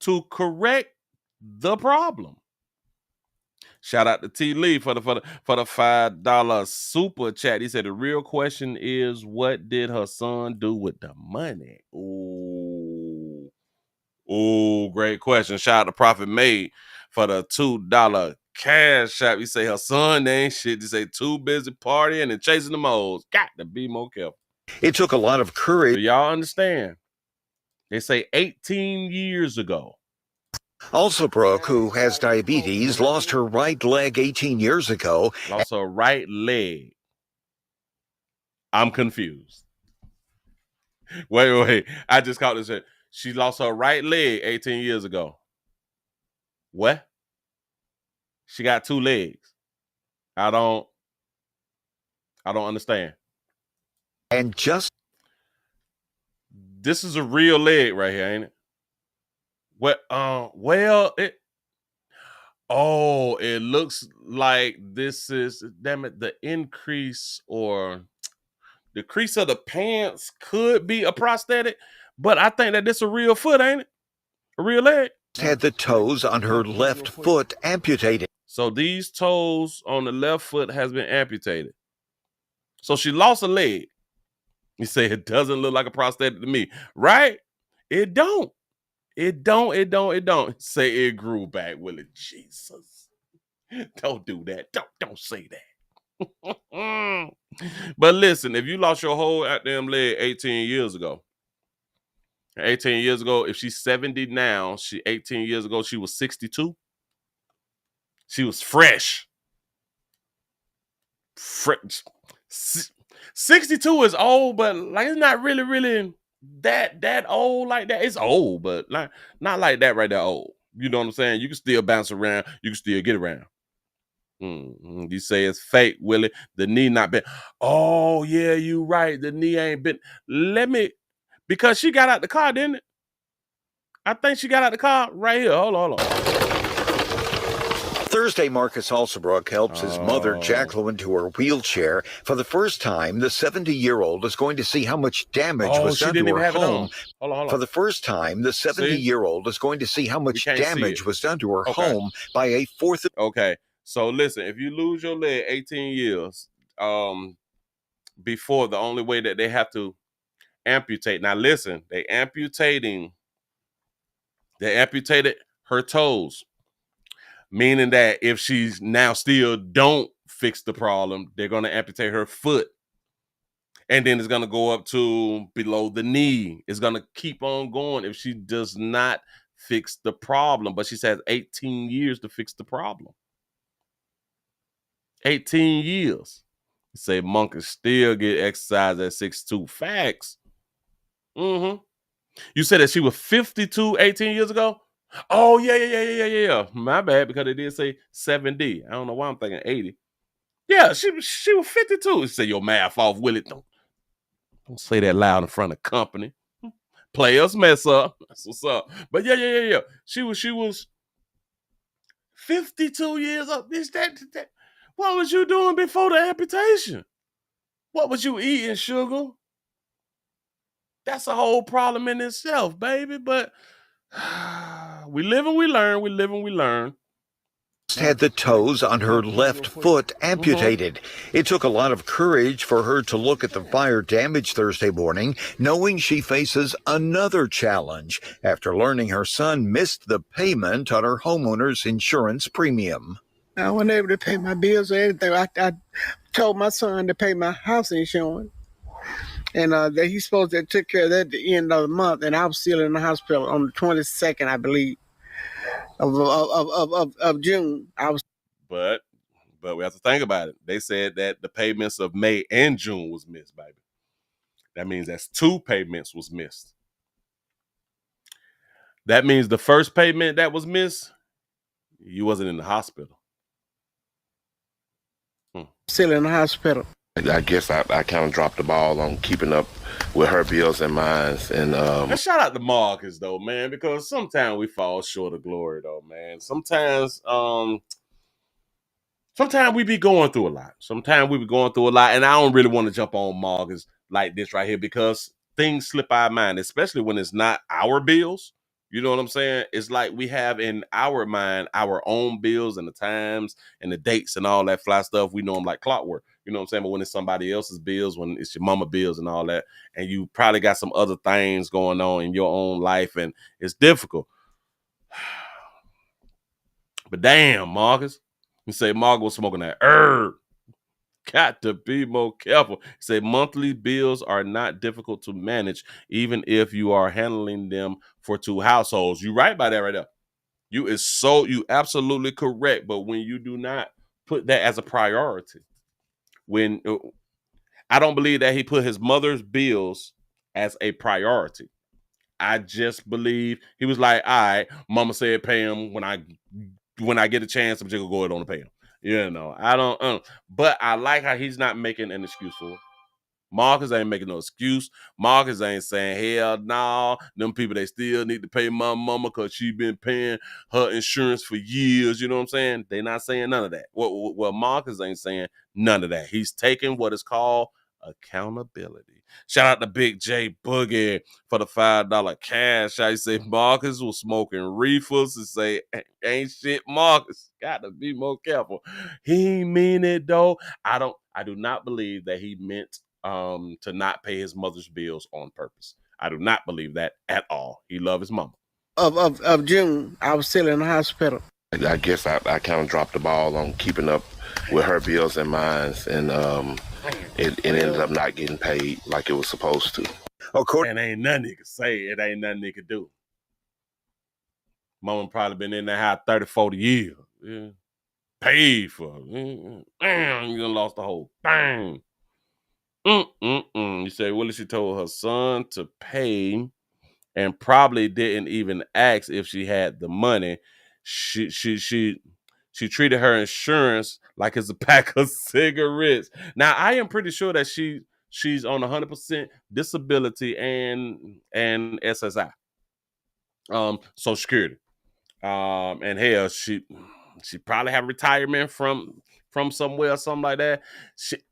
to correct the problem. Shout out to T. Lee for the $5 super chat. He said the real question is, what did her son do with the money? Ooh, great question. Shout out to Prophet Made for the $2 cash app. He say her son ain't shit. He say too busy partying and chasing the moles. Got to be more careful. It took a lot of courage. Do y'all understand? They say 18 years ago. Alsobrook, who has diabetes, lost her right leg 18 years ago. Lost her right leg. I'm confused. Wait. I just caught this. She lost her right leg 18 years ago. What? She got 2 legs. I don't understand. And just this is a real leg right here, ain't it? What? It looks like this is, damn it, the increase or the crease of the pants could be a prosthetic, but I think that this a real foot, ain't it? A real leg. Had the toes on her left foot amputated. So these toes on the left foot has been amputated. So she lost a leg. You say it doesn't look like a prosthetic to me, right? It don't. It don't. Say it grew back, Willie. Jesus. Don't do that. Don't say that. But listen, if you lost your whole goddamn leg 18 years ago, if she's 70 now, 18 years ago, she was 62. She was fresh. 62 is old, but like it's not really that old like that. It's old, but not like that right there old. You know what I'm saying? You can still bounce around. You can still get around. You say it's fake, Willie. The knee not bent. Oh, yeah, you right. The knee ain't bent. Because she got out the car, didn't it? I think she got out the car right here. Hold on. Thursday, Marcus Alsabrook helps his mother, Jacqueline, to her wheelchair. For the first time, the 70-year-old is going to see how much damage was she done didn't to even her have it on. home. Hold on. For the first time, the 70-year-old is going to see how much can't see damage it. was done to her Okay. home by a fourth of... Okay, so listen, if you lose your leg 18 years before, the only way that they have to amputate. Now listen, they amputated her toes, meaning that if she's now still don't fix the problem, they're going to amputate her foot. And then it's going to go up to below the knee. It's going to keep on going if she does not fix the problem. But she says 18 years to fix the problem. 18 years. You say Monk can still get exercise at 6'2". Facts. Mm-hmm. You said that she was 52 18 years ago? Oh, yeah. My bad, because they did say 70. I don't know why I'm thinking 80. Yeah, she was 52. You say your math off, Willie. Don't say that loud in front of company. Players mess up. That's what's up. But yeah. She was 52 years old. That. What was you doing before the amputation? What was you eating, sugar? That's a whole problem in itself, baby. But we live and we learn. We live and we learn. Had the toes on her left foot amputated. It took a lot of courage for her to look at the fire damage Thursday morning, knowing she faces another challenge after learning her son missed the payment on her homeowner's insurance premium. I wasn't able to pay my bills or anything. I told my son to pay my house insurance. And that he's supposed to take care of that at the end of the month. And I was still in the hospital on the 22nd, I believe, of June. But we have to think about it. They said that the payments of May and June was missed, baby. That means that's 2 payments was missed. That means the first payment that was missed, you wasn't in the hospital. Still in the hospital. I guess I kind of dropped the ball on keeping up with her bills and mine. And shout out to Marcus though, man, because sometimes we fall short of glory though, man. Sometimes we be going through a lot. And I don't really want to jump on Marcus like this right here because things slip our mind, especially when it's not our bills. You know what I'm saying? It's like we have in our mind our own bills and the times and the dates and all that fly stuff. We know them like clockwork. You know what I'm saying? But when it's somebody else's bills, when it's your mama bills and all that, and you probably got some other things going on in your own life, and it's difficult. But damn, Marcus. You say Marcus was smoking that herb. Got to be more careful. He said monthly bills are not difficult to manage, even if you are handling them for 2 households. You right by that right there. You absolutely correct. But when you do not put that as a priority, when I don't believe that he put his mother's bills as a priority. I just believe he was like, all right, mama said pay him when I get a chance, I'm just gonna go ahead on and pay him. You know, I don't, but I like how he's not making an excuse for it. Marcus ain't making no excuse. Marcus ain't saying, hell no, them people, they still need to pay my mama because she been paying her insurance for years. You know what I'm saying? They not saying none of that. Well, Marcus ain't saying none of that. He's taking what is called accountability. Shout out to Big J Boogie for the $5 cash. I say Marcus was smoking reefers and say, ain't shit, Marcus. Got to be more careful. He mean it though. I do not believe that he meant to not pay his mother's bills on purpose. I do not believe that at all. He loved his mama. Of June, I was still in the hospital. I guess I kind of dropped the ball on keeping up with her bills and mine, and it ended up not getting paid like it was supposed to. And ain't nothing he could say. It ain't nothing he could do. Mama probably been in that house 30, 40 years. Yeah. Paid for it. Bam, you done lost the whole thing. You say, Willie, she told her son to pay and probably didn't even ask if she had the money. She treated her insurance like it's a pack of cigarettes. Now, I am pretty sure that she's on 100% disability and SSI, Social Security. And hell, She probably had retirement from somewhere or something like that.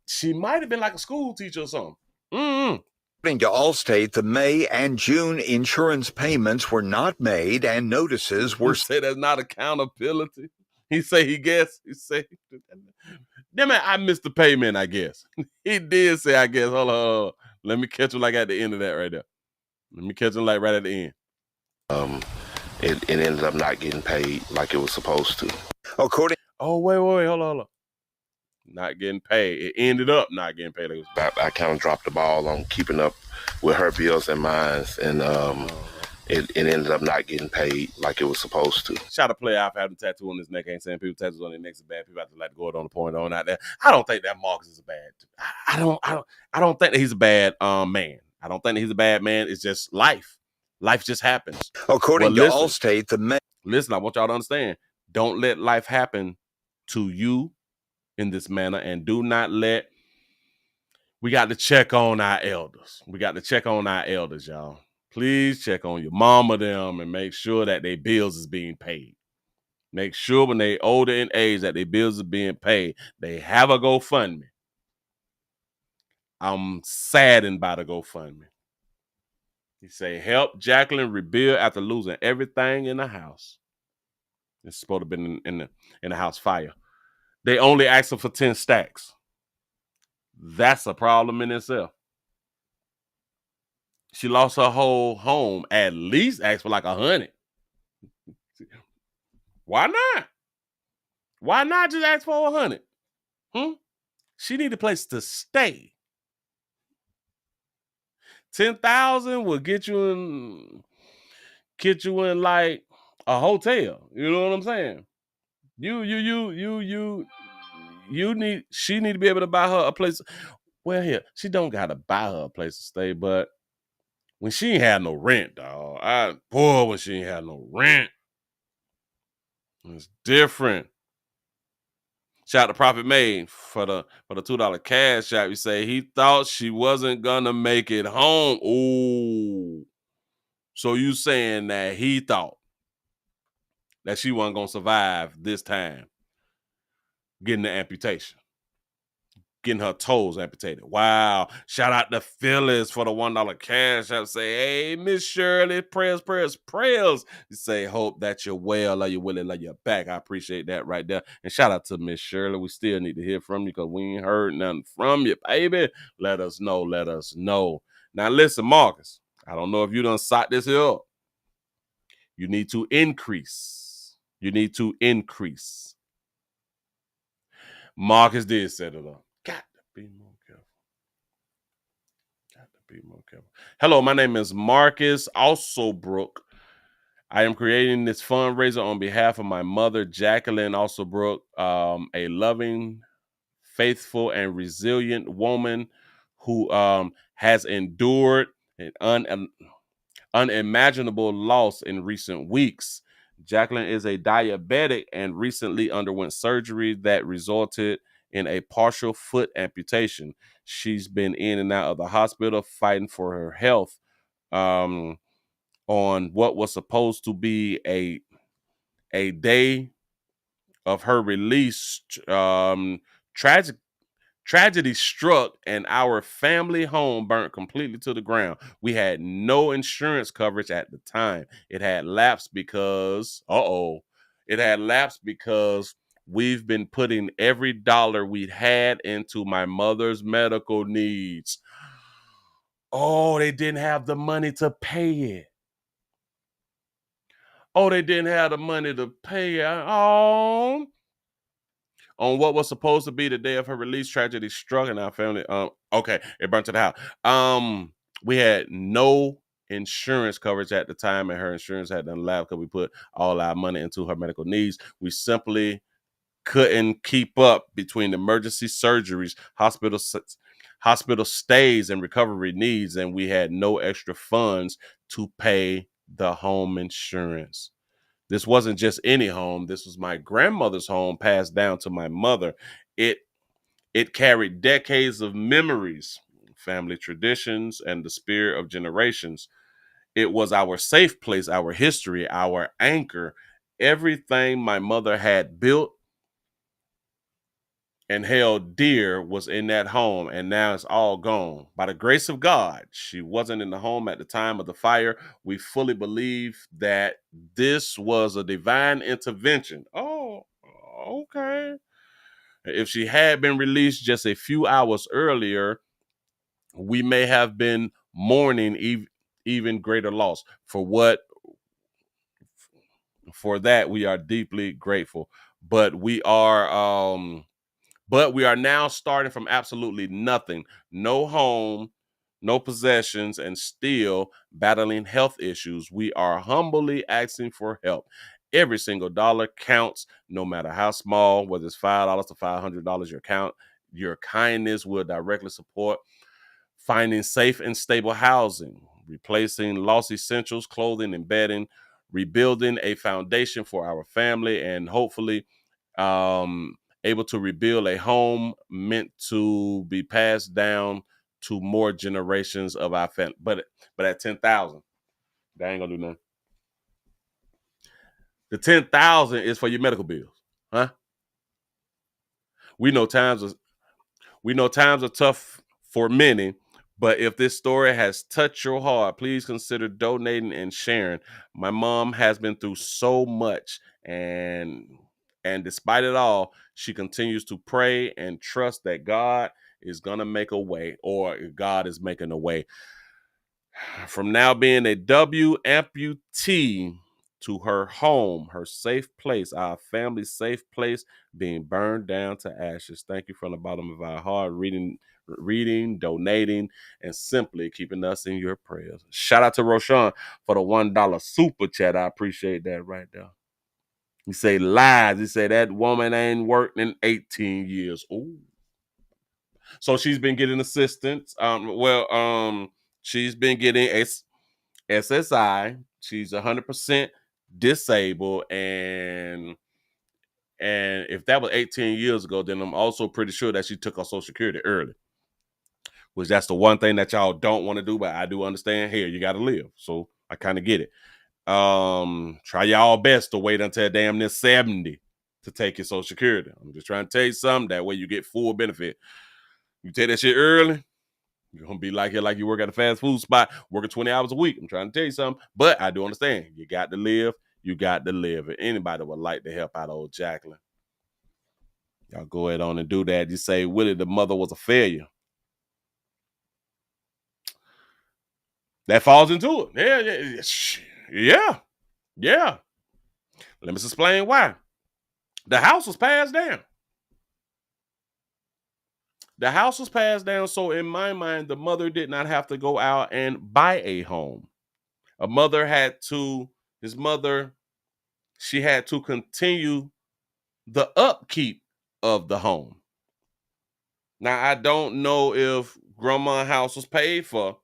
She might have been like a school teacher or something. According to Allstate, the May and June insurance payments were not made and notices were... He say that's not accountability. He say he guessed. He say, damn it, I missed the payment, I guess. He did say, I guess. Hold on. Let me catch him like at the end of that right there. Let me catch him like right at the end. It ended up not getting paid like it was supposed to. According... Oh, wait, hold on. Not getting paid. It ended up not getting paid. I kind of dropped the ball on keeping up with her bills and mine, and it ended up not getting paid like it was supposed to. Shout out to Player. I've had a tattoo on his neck. Ain't saying people tattoos on their necks are bad. People have to like to go on the point on out there. I don't think that Marcus is a bad. I don't think that he's a bad man. I don't think that he's a bad man. It's just life. Life just happens. According to Allstate, listen, I want y'all to understand. Don't let life happen to you in this manner, and do not let. We got to check on our elders. Y'all. Please check on your mama them and make sure that their bills is being paid. Make sure when they older in age that their bills is being paid. They have a GoFundMe. I'm saddened by the GoFundMe. He say, help Jacqueline rebuild after losing everything in the house. It's supposed to have been in the house fire. They only asked for 10 stacks. That's a problem in itself. She lost her whole home. At least asked for like 100. Why not? Why not just ask for 100? She need a place to stay. 10,000 will get you in like a hotel. You know what I'm saying? She need to be able to buy her a place. Well, here, she don't gotta buy her a place to stay, but when she ain't had no rent, dog. When she ain't had no rent. It's different. Shout out to Prophet Made for the $2 cash shop. You say he thought she wasn't gonna make it home. Ooh. So you saying that he thought that she wasn't gonna survive this time getting the amputation, getting her toes amputated. Wow. Shout out to Phyllis for the $1 cash shop. Say, hey, Miss Shirley, prayers. You say, hope that you're well, love you, Willie, love you back. I appreciate that right there. And shout out to Miss Shirley. We still need to hear from you because we ain't heard nothing from you, baby. Let us know. Now, listen, Marcus, I don't know if you done sought this here up. You need to increase. Marcus did set it up. Got to be more careful. Hello, my name is Marcus Alsobrook. I am creating this fundraiser on behalf of my mother, Jacqueline Alsobrook, a loving, faithful, and resilient woman who has endured an unimaginable loss in recent weeks. Jacqueline is a diabetic and recently underwent surgery that resulted in a partial foot amputation. She's been in and out of the hospital fighting for her health on what was supposed to be a day of her release. Tragedy struck and our family home burnt completely to the ground. We had no insurance coverage at the time. It had lapsed because we've been putting every dollar we'd had into my mother's medical needs. Oh, they didn't have the money to pay it. Oh. On what was supposed to be the day of her release, tragedy struck in our family. It burnt to the house. We had no insurance coverage at the time, and her insurance had done lapsed because we put all our money into her medical needs. We simply couldn't keep up between emergency surgeries, hospital stays, and recovery needs, and we had no extra funds to pay the home insurance. This wasn't just any home. This was my grandmother's home passed down to my mother. It carried decades of memories, family traditions, and the spirit of generations. It was our safe place, our history, our anchor, Everything my mother had built and held dear was in that home, and now it's all gone. By the grace of God, she wasn't in the home at the time of the fire. We fully believe that this was a divine intervention. Oh, okay. If she had been released just a few hours earlier, we may have been mourning even greater loss. For that, we are deeply grateful. But we are now starting from absolutely nothing. No home, no possessions, and still battling health issues. We are humbly asking for help. Every single dollar counts, no matter how small, whether it's $5 to $500, your kindness will directly support finding safe and stable housing, replacing lost essentials, clothing and bedding, rebuilding a foundation for our family, and hopefully able to rebuild a home meant to be passed down to more generations of our family. But at 10,000, that ain't gonna do nothing. The 10,000 is for your medical bills, huh? We know times are tough for many, but if this story has touched your heart, please consider donating and sharing. My mom has been through so much, and despite it all, she continues to pray and trust that God is gonna make a way, or God is making a way. From now being a W amputee to her home, her safe place, our family's safe place, being burned down to ashes. Thank you from the bottom of our heart, reading, donating, and simply keeping us in your prayers. Shout out to Roshan for the $1 super chat. I appreciate that right there. He say lies. He say that woman ain't worked in 18 years. Ooh. So she's been getting assistance. She's been getting SSI. She's 100% disabled, and if that was 18 years ago, then I'm also pretty sure that she took her Social Security early, which that's the one thing that y'all don't want to do, but I do understand. Here, you got to live, so I kind of get it. Try y'all best to wait until damn near 70 to take your Social Security. I'm just trying to tell you something. That way you get full benefit. You take that shit early, you're going to be like you work at a fast food spot, working 20 hours a week. I'm trying to tell you something, but I do understand. You got to live. You got to live. And anybody would like to help out old Jacqueline, y'all go ahead on and do that. You say, Willie, the mother was a failure. That falls into it. Yeah. Let me explain why. The house was passed down. The house was passed down, so in my mind, the mother did not have to go out and buy a home. She had to continue the upkeep of the home. Now, I don't know if grandma's house was paid for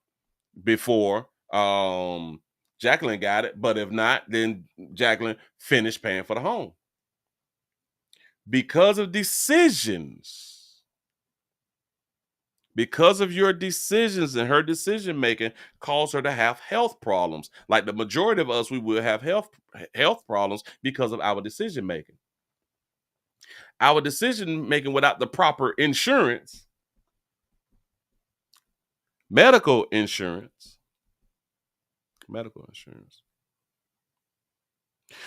before Jacqueline got it, but if not, then Jacqueline finished paying for the home. Because of your decisions and her decision making caused her to have health problems. Like the majority of us, we will have health problems because of our decision making. Our decision making without the proper insurance, medical insurance.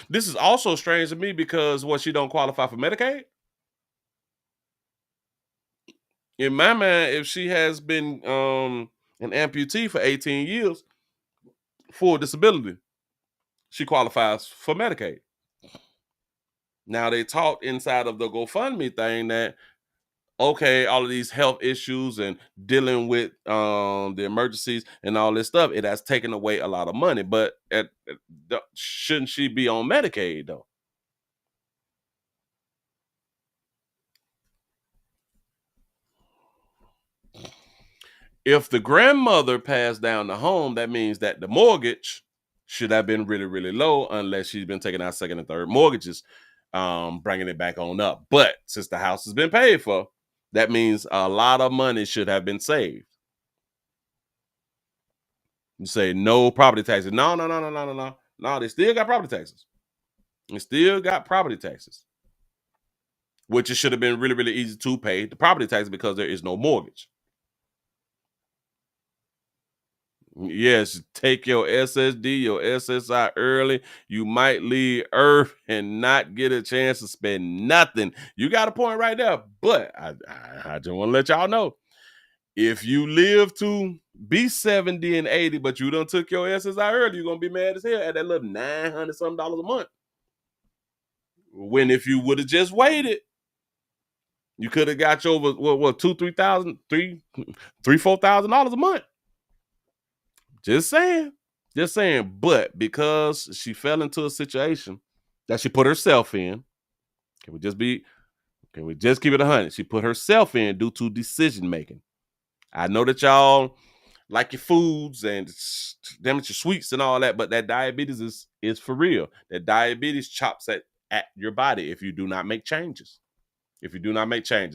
This is also strange to me because she don't qualify for Medicaid. In my mind, if she has been an amputee for 18 years, full disability, she qualifies for Medicaid. Now, they talked inside of the GoFundMe thing that, okay, all of these health issues and dealing with the emergencies and all this stuff, it has taken away a lot of money. But shouldn't she be on Medicaid, though? If the grandmother passed down the home, that means that the mortgage should have been really, really low unless she's been taking out second and third mortgages, bringing it back on up. But since the house has been paid for, that means a lot of money should have been saved. You say no property taxes. No. They still got property taxes. and still got property taxes, which it should have been really, really easy to pay the property tax because there is no mortgage. Yes, take your SSD, your SSI early. You might leave Earth and not get a chance to spend nothing. You got a point right there. But I just want to let y'all know, if you live to be 70 and 80, but you done took your SSI early, you're going to be mad as hell at that little $900 something a month. When if you would have just waited, you could have got you over $2,000, $4,000 a month. Just saying. But because she fell into a situation that she put herself in, can we just keep it 100? She put herself in due to decision making. I know that y'all like your foods and damn it, your sweets and all that, but that diabetes is for real. That diabetes chops at your body if you do not make changes.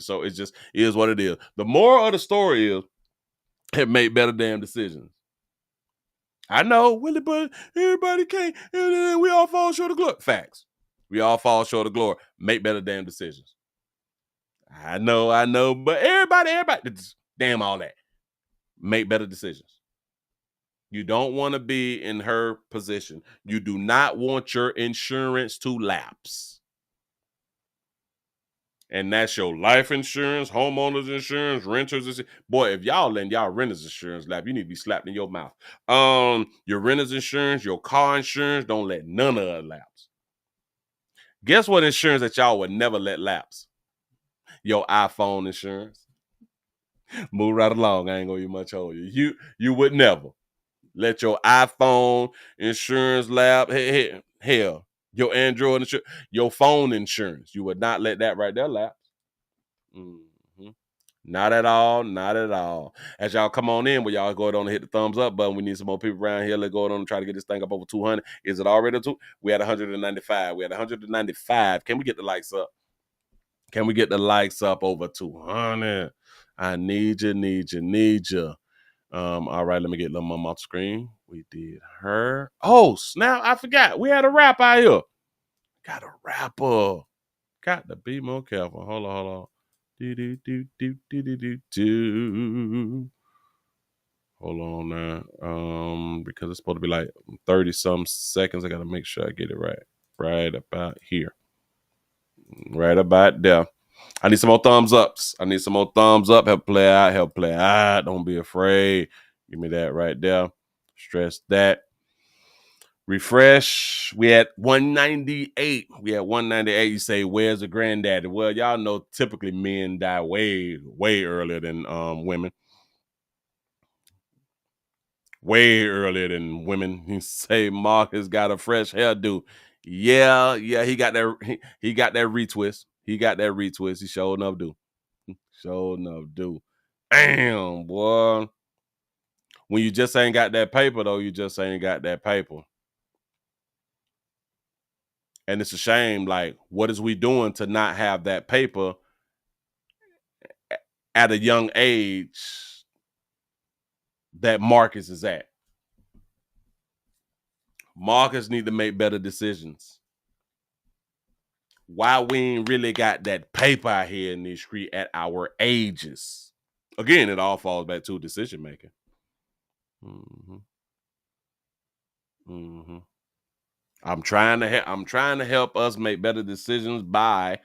So it just is what it is. The moral of the story is, it made better damn decisions. I know, Willie, but everybody can't. We all fall short of glory. Facts. We all fall short of glory. Make better damn decisions. I know, but everybody, damn all that. Make better decisions. You don't want to be in her position. You do not want your insurance to lapse. And that's your life insurance, homeowners insurance, renters insurance. Boy, if y'all letting y'all renters insurance lapse, you need to be slapped in your mouth. Your renters insurance, your car insurance, don't let none of it lapse. Guess what insurance that y'all would never let lapse? Your iPhone insurance. Move right along. I ain't gonna be much older. You would never let your iPhone insurance lapse. Hell, your Android insurance, your phone insurance. You would not let that right there lapse. Mm-hmm. Not at all. As y'all come on in, y'all go ahead on and hit the thumbs up button. We need some more people around here. Let's go ahead on and try to get this thing up over 200. Is it already 2? We had 195. Can we get the likes up? Can we get the likes up over 200? I need you. All right, let me get Lil' Mama off the screen. We did her. Oh, snap, I forgot. We had a rap out here. Got a rapper. Got to be more careful. Hold on. Do. Hold on now. Because it's supposed to be like 30-some seconds. I gotta make sure I get it right. Right about here. Right about there. I need some more thumbs ups. Help play out. Don't be afraid. Give me that right there. Stress that. Refresh. We at 198. You say, where's the granddaddy? Well, y'all know typically men die way, way earlier than women. Way earlier than women. You say Mark has got a fresh hairdo. Yeah, he got that. He got that retwist. He sure enough do. Damn, boy. When you just ain't got that paper, though, you just ain't got that paper. And it's a shame, like, what is we doing to not have that paper at a young age that Marcus is at? Marcus need to make better decisions. Why we ain't really got that paper out here in the street at our ages? Again, it all falls back to decision making. I'm trying to help us make better decisions by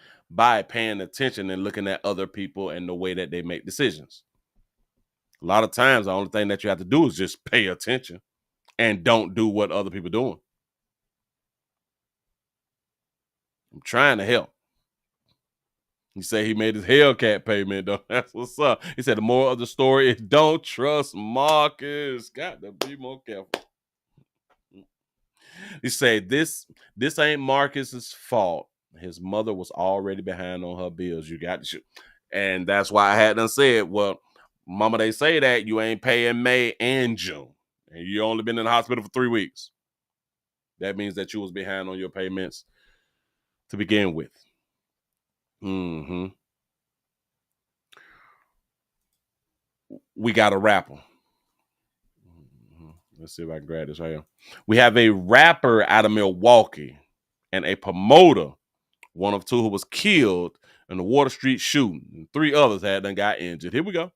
paying attention and looking at other people and the way that they make decisions. A lot of times, the only thing that you have to do is just pay attention and don't do what other people are doing. I'm trying to help. He said he made his Hellcat payment, though. That's what's up. He said the moral of the story is don't trust Marcus. Got to be more careful. He said this ain't Marcus's fault. His mother was already behind on her bills. You got to shoot. And that's why I had done said, well, mama, they say that you ain't paying May and June. And you only been in the hospital for 3 weeks. That means that you was behind on your payments to begin with. We got a rapper. Let's see if I can grab this right here. We have a rapper out of Milwaukee, and a promoter, one of two who was killed in the Water Street shooting. And 3 others had done got injured. Here we go.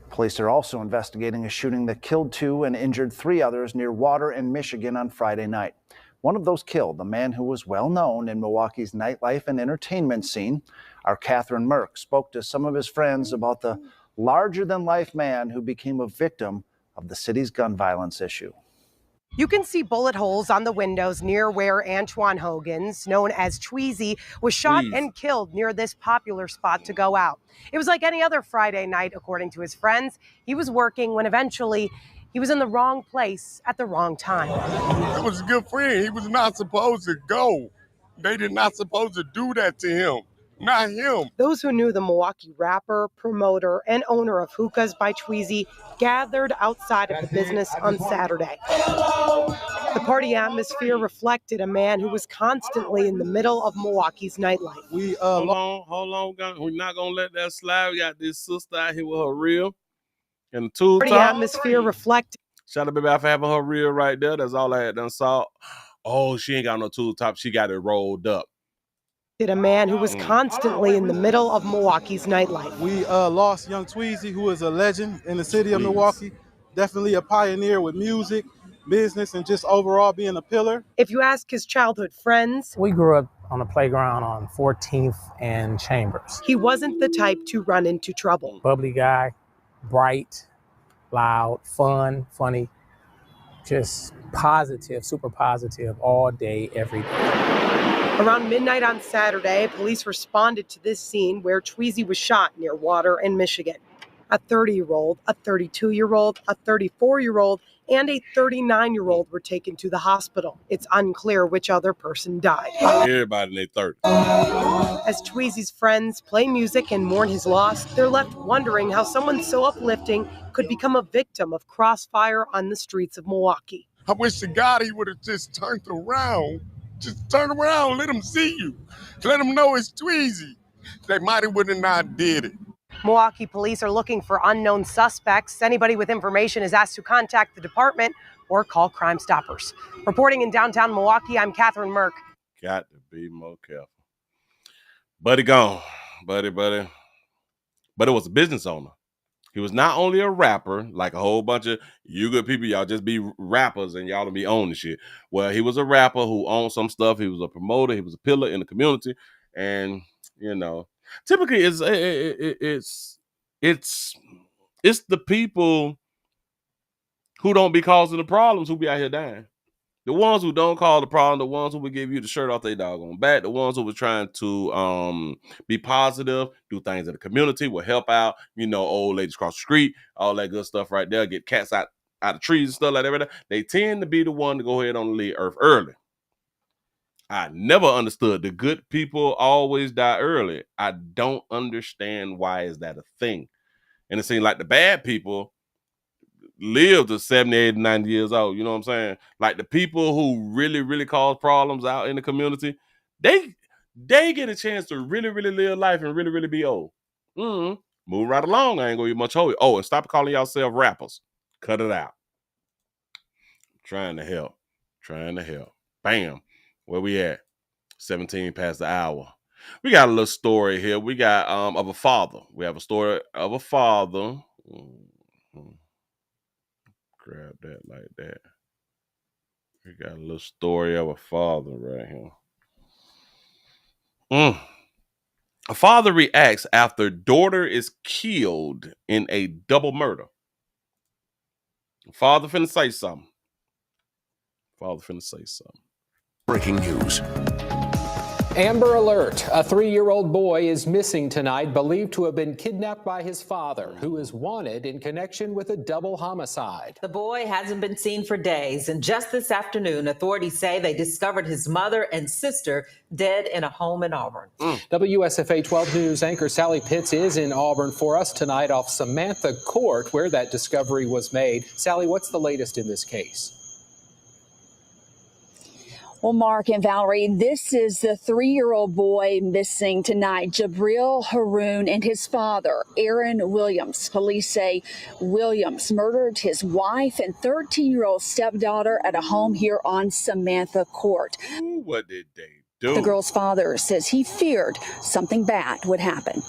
Police are also investigating a shooting that killed 2 and injured 3 others near Water in Michigan on Friday night. One of those killed, a man who was well known in Milwaukee's nightlife and entertainment scene. Our Catherine Merck spoke to some of his friends about the larger-than-life man who became a victim of the city's gun violence issue. You can see bullet holes on the windows near where Antoine Hogan's, known as Tweezy, was shot and killed near this popular spot to go out. It was like any other Friday night, according to his friends. He was working when eventually he was in the wrong place at the wrong time. It was a good friend. He was not supposed to go. They did not supposed to do that to him. Not him. Those who knew the Milwaukee rapper, promoter, and owner of Hookahs by Tweezy gathered outside of the business on Saturday. The party atmosphere reflected a man who was constantly in the middle of Milwaukee's nightlife. Hold on. We're not going to let that slide. We got this sister out here with her reel and the tool top. The party atmosphere reflected. Shout out to baby out for having her reel right there. That's all I had done saw. Oh, she ain't got no tool top. She got it rolled up. A man who was constantly in the middle of Milwaukee's nightlife. We lost young Tweezy, who is a legend in the city of Milwaukee. Definitely a pioneer with music, business, and just overall being a pillar. If you ask his childhood friends, we grew up on a playground on 14th and Chambers. He wasn't the type to run into trouble. Bubbly guy, bright, loud, fun, funny, just positive, super positive all day, every day. Around midnight on Saturday, police responded to this scene where Tweezy was shot near Water in Michigan. A 30-year-old, a 32-year-old, a 34-year-old, and a 39-year-old were taken to the hospital. It's unclear which other person died. Everybody in their 30s. As Tweezy's friends play music and mourn his loss, they're left wondering how someone so uplifting could become a victim of crossfire on the streets of Milwaukee. I wish to God he would have just turned around. Just turn around, let them see you. Let them know it's Tweezy. They might have would have not did it. Milwaukee police are looking for unknown suspects. Anybody with information is asked to contact the department or call Crime Stoppers. Reporting in downtown Milwaukee, I'm Catherine Merck. Got to be more careful. Buddy gone. Buddy. But it was a business owner. He was not only a rapper, like a whole bunch of you good people, y'all just be rappers and y'all to be owning shit. Well, he was a rapper who owned some stuff. He was a promoter. He was a pillar in the community. And, you know, typically it's the people who don't be causing the problems who be out here dying. The ones who don't cause the problem, the ones who would give you the shirt off their doggone back, the ones who were trying to be positive, do things in the community, will help out, you know, old ladies across the street, all that good stuff right there, get cats out of trees and stuff like that. They tend to be the one to go ahead on the lead earth early. I never understood the good people always die early. I don't understand why is that a thing. And it seems like the bad people live to 70, 80, 90 years old. You know what I'm saying? Like the people who really, really cause problems out in the community, they get a chance to really, really live life and really, really be old. Move right along. I ain't gonna get much older. Oh, and stop calling yourself rappers. Cut it out. Trying to help. Bam. Where we at? 17 past the hour. We got a little story here. We got of a father. We have a story of a father. Grab that like that. We got a little story of a father right here. A father reacts after daughter is killed in a double murder. Father finna say something. Breaking news. Amber Alert. A 3-year-old boy is missing tonight, believed to have been kidnapped by his father, who is wanted in connection with a double homicide. The boy hasn't been seen for days, and just this afternoon, authorities say they discovered his mother and sister dead in a home in Auburn. WSFA 12 News anchor Sally Pitts is in Auburn for us tonight off Samantha Court, where that discovery was made. Sally, what's the latest in this case? Well, Mark and Valerie, this is the 3-year-old boy missing tonight, Jabril Haroon, and his father, Aaron Williams. Police say Williams murdered his wife and 13-year-old stepdaughter at a home here on Samantha Court. Ooh, what did they do? The girl's father says he feared something bad would happen.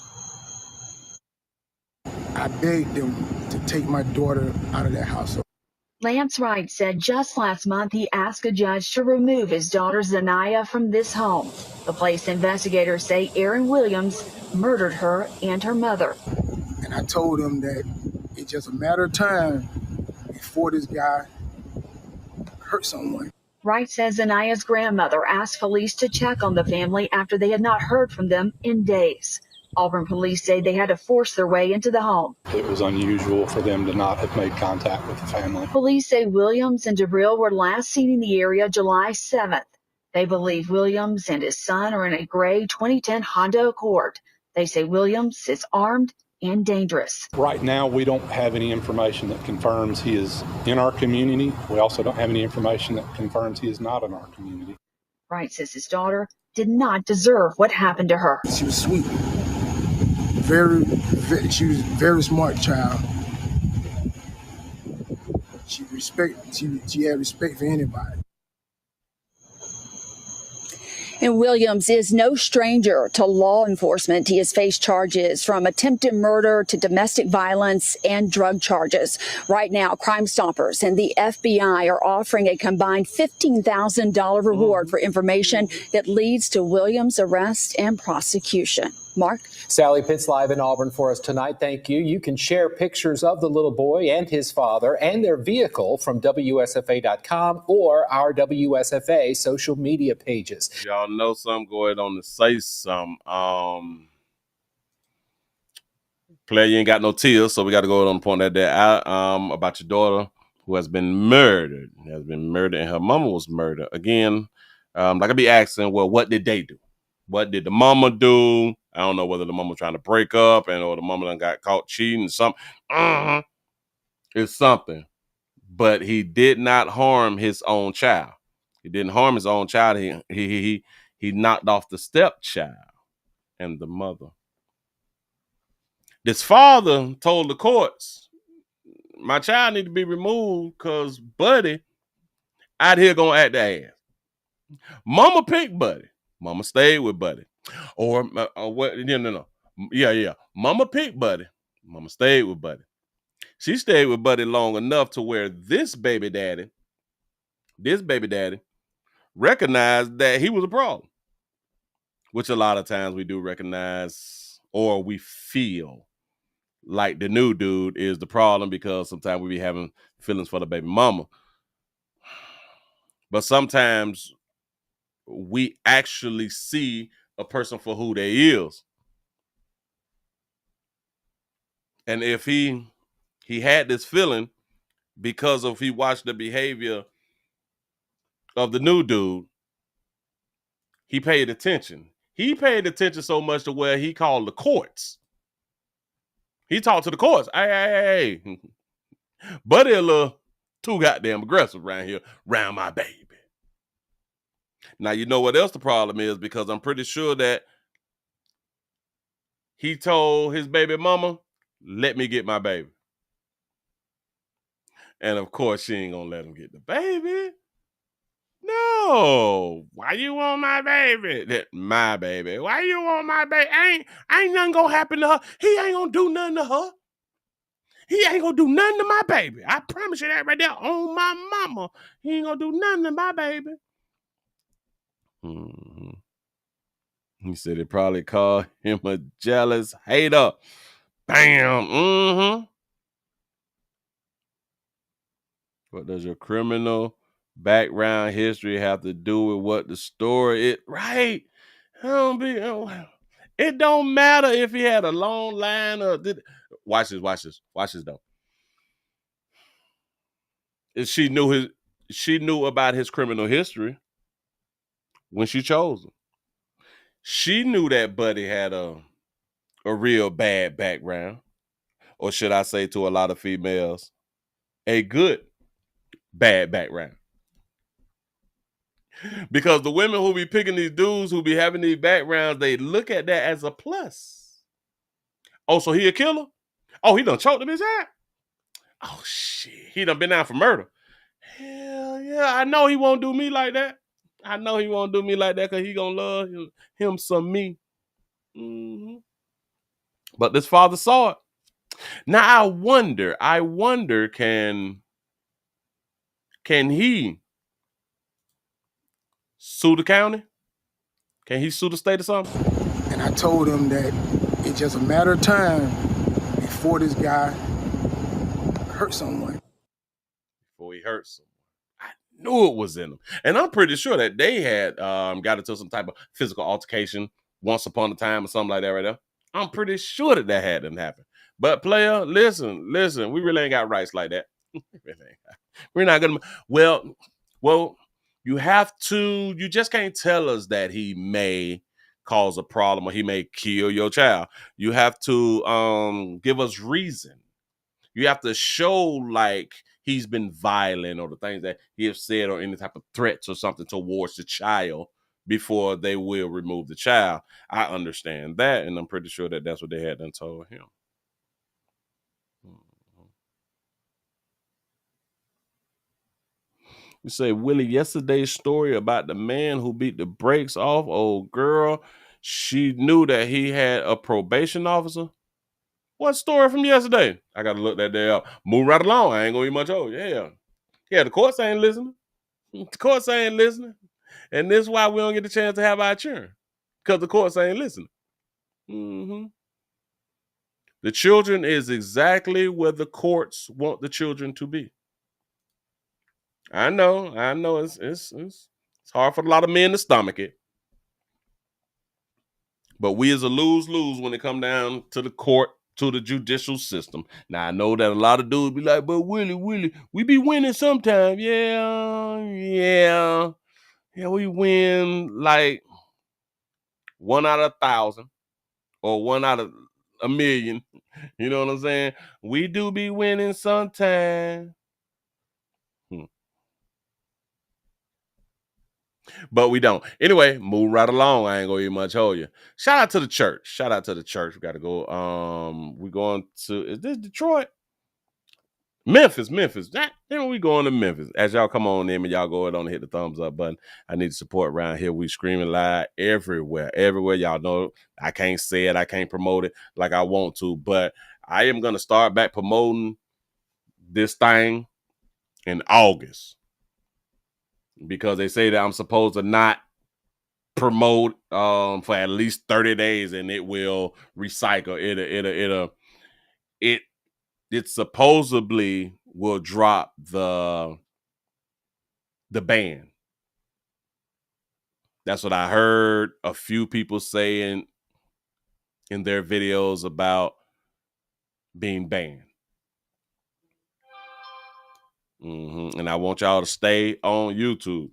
I begged them to take my daughter out of that house. Lance Wright said just last month he asked a judge to remove his daughter Zanaya from this home. The police investigators say Aaron Williams murdered her and her mother. And I told him that it's just a matter of time before this guy hurt someone. Wright says Zanaya's grandmother asked police to check on the family after they had not heard from them in days. Auburn police say they had to force their way into the home. It was unusual for them to not have made contact with the family. Police say Williams and Jabril were last seen in the area July 7th. They believe Williams and his son are in a gray 2010 Honda Accord. They say Williams is armed and dangerous. Right now, we don't have any information that confirms he is in our community. We also don't have any information that confirms he is not in our community. Wright says his daughter did not deserve what happened to her. She was sweet. She was a very smart child. She had respect for anybody. And Williams is no stranger to law enforcement. He has faced charges from attempted murder to domestic violence and drug charges. Right now, Crime Stoppers and the FBI are offering a combined $15,000 reward for information that leads to Williams' arrest and prosecution. Mark? Sally Pitts live in Auburn for us tonight. Thank you. You can share pictures of the little boy and his father and their vehicle from WSFA.com or our WSFA social media pages. Y'all know something, go ahead on to say something. Player, you ain't got no tears, so we got to go ahead on and point that there out about your daughter who has been murdered. And her mama was murdered. Again, like I be asking, well, what did they do? What did the mama do? I don't know whether the mama was trying to break up or the mama done got caught cheating or something. It's something. But he did not harm his own child. He didn't harm his own child. He knocked off the stepchild and the mother. This father told the courts, my child need to be removed because Buddy out here gonna act the ass. Mama picked Buddy. Mama stayed with Buddy. Or what? No. Yeah. Mama picked Buddy. Mama stayed with Buddy. She stayed with Buddy long enough to where this baby daddy recognized that he was a problem. Which a lot of times we do recognize, or we feel like the new dude is the problem because sometimes we be having feelings for the baby mama. But sometimes we actually see a person for who they is. And if he had this feeling because of he watched the behavior of the new dude, he paid attention. He paid attention so much to where he called the courts. He talked to the courts. Hey. Buddy a little too goddamn aggressive around here, around my baby. Now, you know what else the problem is? Because I'm pretty sure that he told his baby mama, let me get my baby. And of course, she ain't gonna let him get the baby. No. Why you want my baby? My baby. Why you want my baby? Ain't nothing gonna happen to her. He ain't gonna do nothing to her. He ain't gonna do nothing to my baby. I promise you that right there on my mama. He ain't gonna do nothing to my baby. Mm-hmm. He said it probably called him a jealous hater. Bam. Mm-hmm. What does your criminal background history have to do with what the story is? Right. It don't matter if he had a long line or watch this though. She knew about his criminal history when she chose him. She knew that Buddy had a real bad background, or should I say to a lot of females, a good bad background. Because the women who be picking these dudes who be having these backgrounds, they look at that as a plus. Oh, so he a killer? Oh, he done choked him his eye? Oh, shit. He done been down for murder. Hell yeah, I know he won't do me like that. I know he won't do me like that because he gonna love him some me. Mm-hmm. But this father saw it. Now I wonder, can he sue the county? Can he sue the state or something? And I told him that it's just a matter of time before this guy hurt someone. Before he hurt someone. I knew it was in him. And I'm pretty sure that they had got into some type of physical altercation once upon a time or something like that right there. I'm pretty sure that hadn't happened. But player, listen, we really ain't got rights like that. We're not gonna. Well, you just can't tell us that he may cause a problem or he may kill your child. You have to give us reason. You have to show like he's been violent or the things that he has said or any type of threats or something towards the child before they will remove the child. I understand that, and I'm pretty sure that that's what they had done told him. You say, Willie, yesterday's story about the man who beat the brakes off old girl, she knew that he had a probation officer. What story from yesterday? I got to look that day up. Move right along. I ain't going to eat much old. Yeah, the courts ain't listening. The courts ain't listening. And this is why we don't get the chance to have our turn. Because the courts ain't listening. Mm-hmm. The children is exactly where the courts want the children to be. I know. It's hard for a lot of men to stomach it. But we is a lose-lose when it come down to the court, to the judicial system. Now, I know that a lot of dudes be like, but Willie, we be winning sometimes. Yeah, we win like 1 out of 1,000 or 1 out of 1,000,000. You know what I'm saying? We do be winning sometimes. But we don't. Anyway, move right along. I ain't gonna even much hold you. Shout out to the church. We gotta go. We going to, is this Detroit? Memphis. Then we going to Memphis. As y'all come on in and y'all go ahead on and hit the thumbs up button. I need the support around here. We screaming live everywhere. Y'all know I can't say it. I can't promote it like I want to, but I am gonna start back promoting this thing in August. Because they say that I'm supposed to not promote for at least 30 days and it will recycle. It supposedly will drop the ban. That's what I heard a few people saying in their videos about being banned. And I want y'all to stay on YouTube.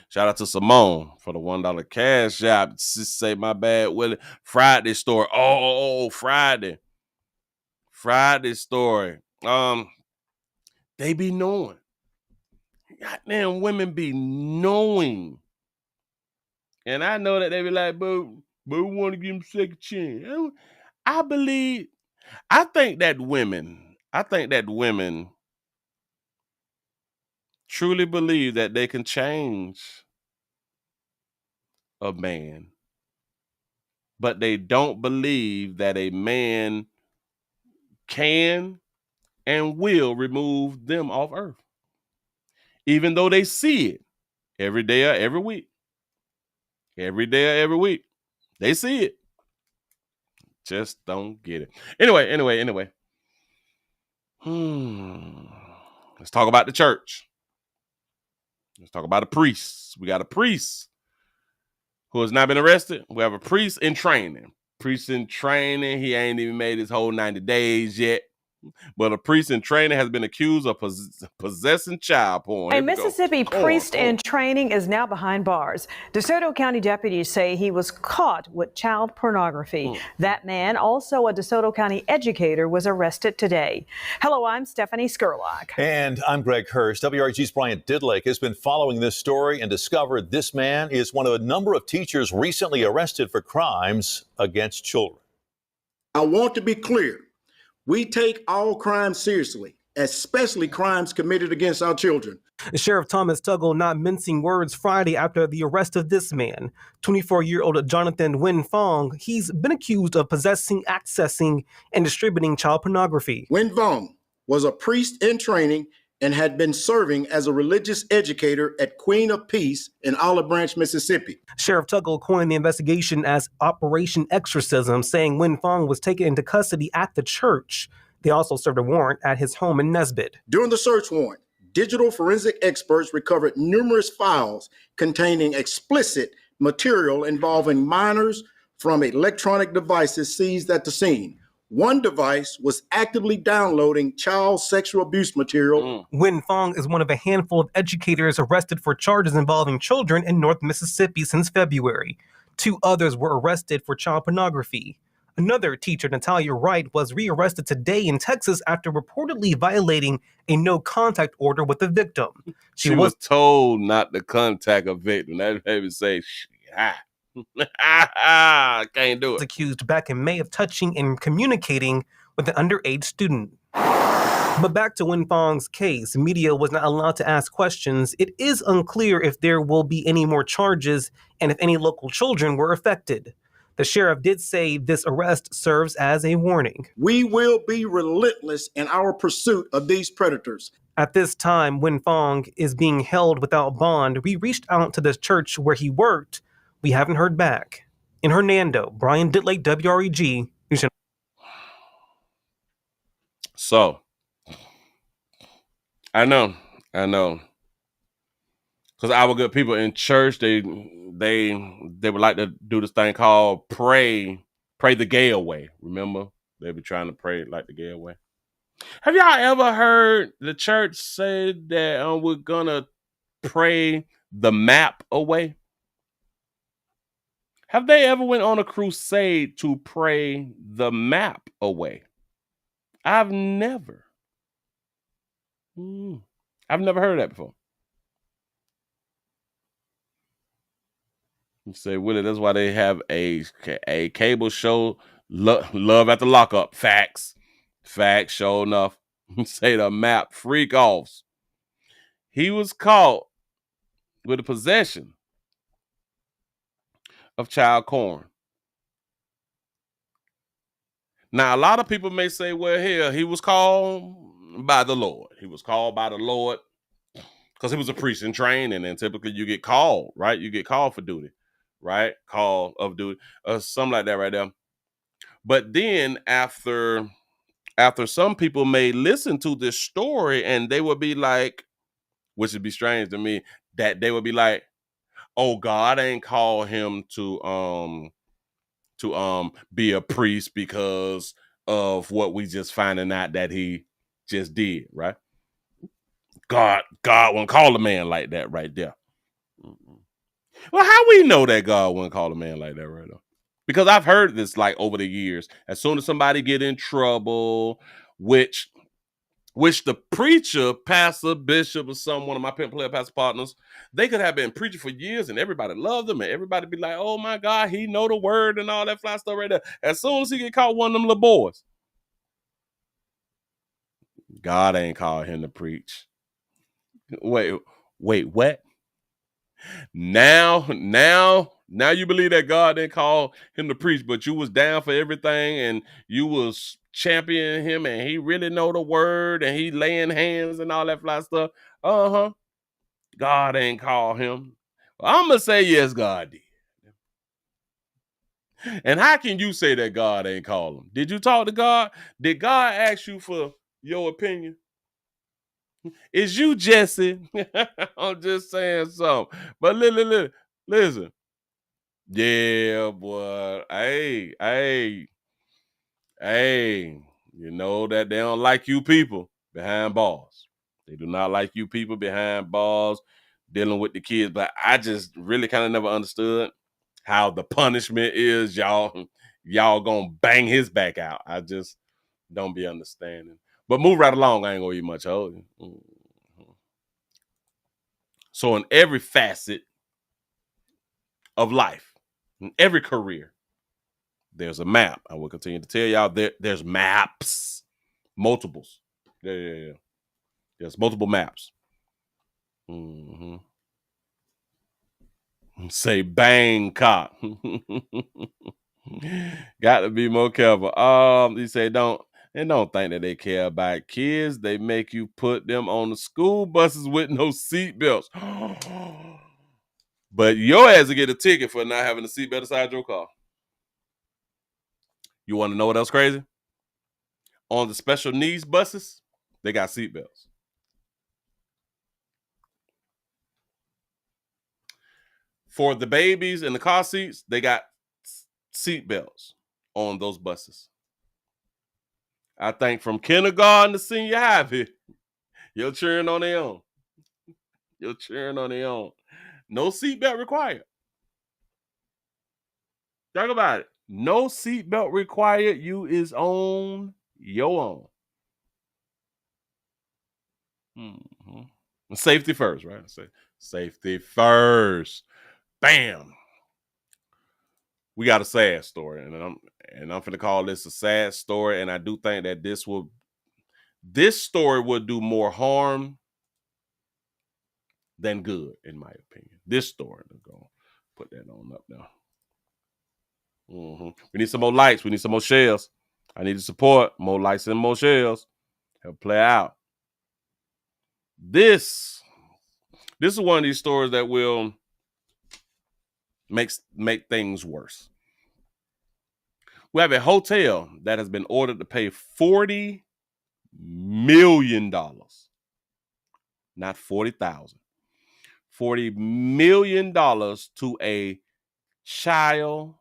Shout out to Simone for the $1 cash app. Say my bad, Willie. Friday story. Oh, Friday story. They be knowing. Goddamn women be knowing. And I know that they be like, but we want to give them a second chance. I think that women truly believe that they can change a man, but they don't believe that a man can and will remove them off earth, even though they see it every day or every week. They see it, just don't get it. Anyway. Let's talk about the church. Let's talk about a priest. We got a priest who has not been arrested. We have a priest in training. He ain't even made his whole 90 days yet. But a priest in training has been accused of possessing child porn. A Mississippi priest in training is now behind bars. DeSoto County deputies say he was caught with child pornography. That man, also a DeSoto County educator, was arrested today. Hello, I'm Stephanie Skurlock. And I'm Greg Hurst. WRG's Bryant Didlake has been following this story and discovered this man is one of a number of teachers recently arrested for crimes against children. I want to be clear. We take all crimes seriously, especially crimes committed against our children. Sheriff Thomas Tuggle not mincing words Friday after the arrest of this man, 24-year-old Jonathan Win Fong. He's been accused of possessing, accessing, and distributing child pornography. Win Fong was a priest in training and had been serving as a religious educator at Queen of Peace in Olive Branch, Mississippi. Sheriff Tuggle coined the investigation as Operation Exorcism, saying Win Fong was taken into custody at the church. They also served a warrant at his home in Nesbitt. During the search warrant, digital forensic experts recovered numerous files containing explicit material involving minors from electronic devices seized at the scene. One device was actively downloading child sexual abuse material. Win Fong is one of a handful of educators arrested for charges involving children in North Mississippi since February. 2 others were arrested for child pornography. Another teacher, Natalia Wright, was rearrested today in Texas after reportedly violating a no-contact order with the victim. She was told not to contact a victim. That baby say, can't do it. Accused back in May of touching and communicating with an underage student. But back to Win Fong's case, media was not allowed to ask questions. It is unclear if there will be any more charges and if any local children were affected. The sheriff did say this arrest serves as a warning. We will be relentless in our pursuit of these predators. At this time, Win Fong is being held without bond. We reached out to the church where he worked. We haven't heard back. In Hernando, Brian Didlake, WREG. So, I know. Because our good people in church, they would like to do this thing called pray the gay away. Remember? They be trying to pray like the gay away. Have y'all ever heard the church say that we're gonna pray the map away? Have they ever went on a crusade to pray the map away? I've never heard that before. You say, Willie, that's why they have a cable show, Love at the Lockup. Facts, sure enough. Say the map freak offs. He was caught with the possession of child porn. Now, a lot of people may say, well, here, he was called by the Lord. He was called by the Lord because he was a priest in training, and typically you get called, right? You get called for duty, right? Call of duty, something like that right there. But then after some people may listen to this story and they would be like, which would be strange to me, that they would be like, oh, God ain't called him to be a priest because of what we just finding out that he just did, right? God wouldn't call a man like that right there. Well, how we know that God wouldn't call a man like that right there? Because I've heard this like over the years. As soon as somebody get in trouble, which the preacher, pastor, bishop, or one of my player pastor partners, they could have been preaching for years and everybody loved them and everybody be like, oh my God, he know the word and all that fly stuff right there. As soon as he get caught one of them little boys, God ain't called him to preach. Wait, what? Now you believe that God didn't call him to preach, but you was down for everything and you was championing him and he really know the word and he laying hands and all that fly stuff. God ain't called him. Well, I'm going to say yes, God did. And how can you say that God ain't called him? Did you talk to God? Did God ask you for your opinion? Is you Jesse? I'm just saying something. But listen. Yeah, boy. Hey. You know that they don't like you people behind bars. They do not like you people behind bars dealing with the kids. But I just really kind of never understood how the punishment is y'all gonna bang his back out. I just don't be understanding. But move right along. I ain't gonna eat much of it. So in every facet of life, in every career, there's a map. I will continue to tell y'all there's maps, multiples. Yeah. There's multiple maps. Say Bangkok. Got to be more careful. He say don't think that they care about kids. They make you put them on the school buses with no seatbelts. But your ass will get a ticket for not having a seatbelt inside your car. You want to know what else crazy? On the special needs buses, they got seatbelts. For the babies in the car seats, they got seatbelts on those buses. I think from kindergarten to senior high, you're cheering on their own. You're cheering on their own. No seatbelt required. Talk about it. No seatbelt required. You is on your own. Safety first, right? Safety first. Bam. We got a sad story, and I'm finna call this a sad story. And I do think that this story would do more harm than good, in my opinion. This story, I'm gonna put that on up now. We need some more likes. We need some more shares. I need to support more likes and more shares. Help play out. This is one of these stories that will make things worse. We have a hotel that has been ordered to pay $40 million, not 40,000. $40 million to a child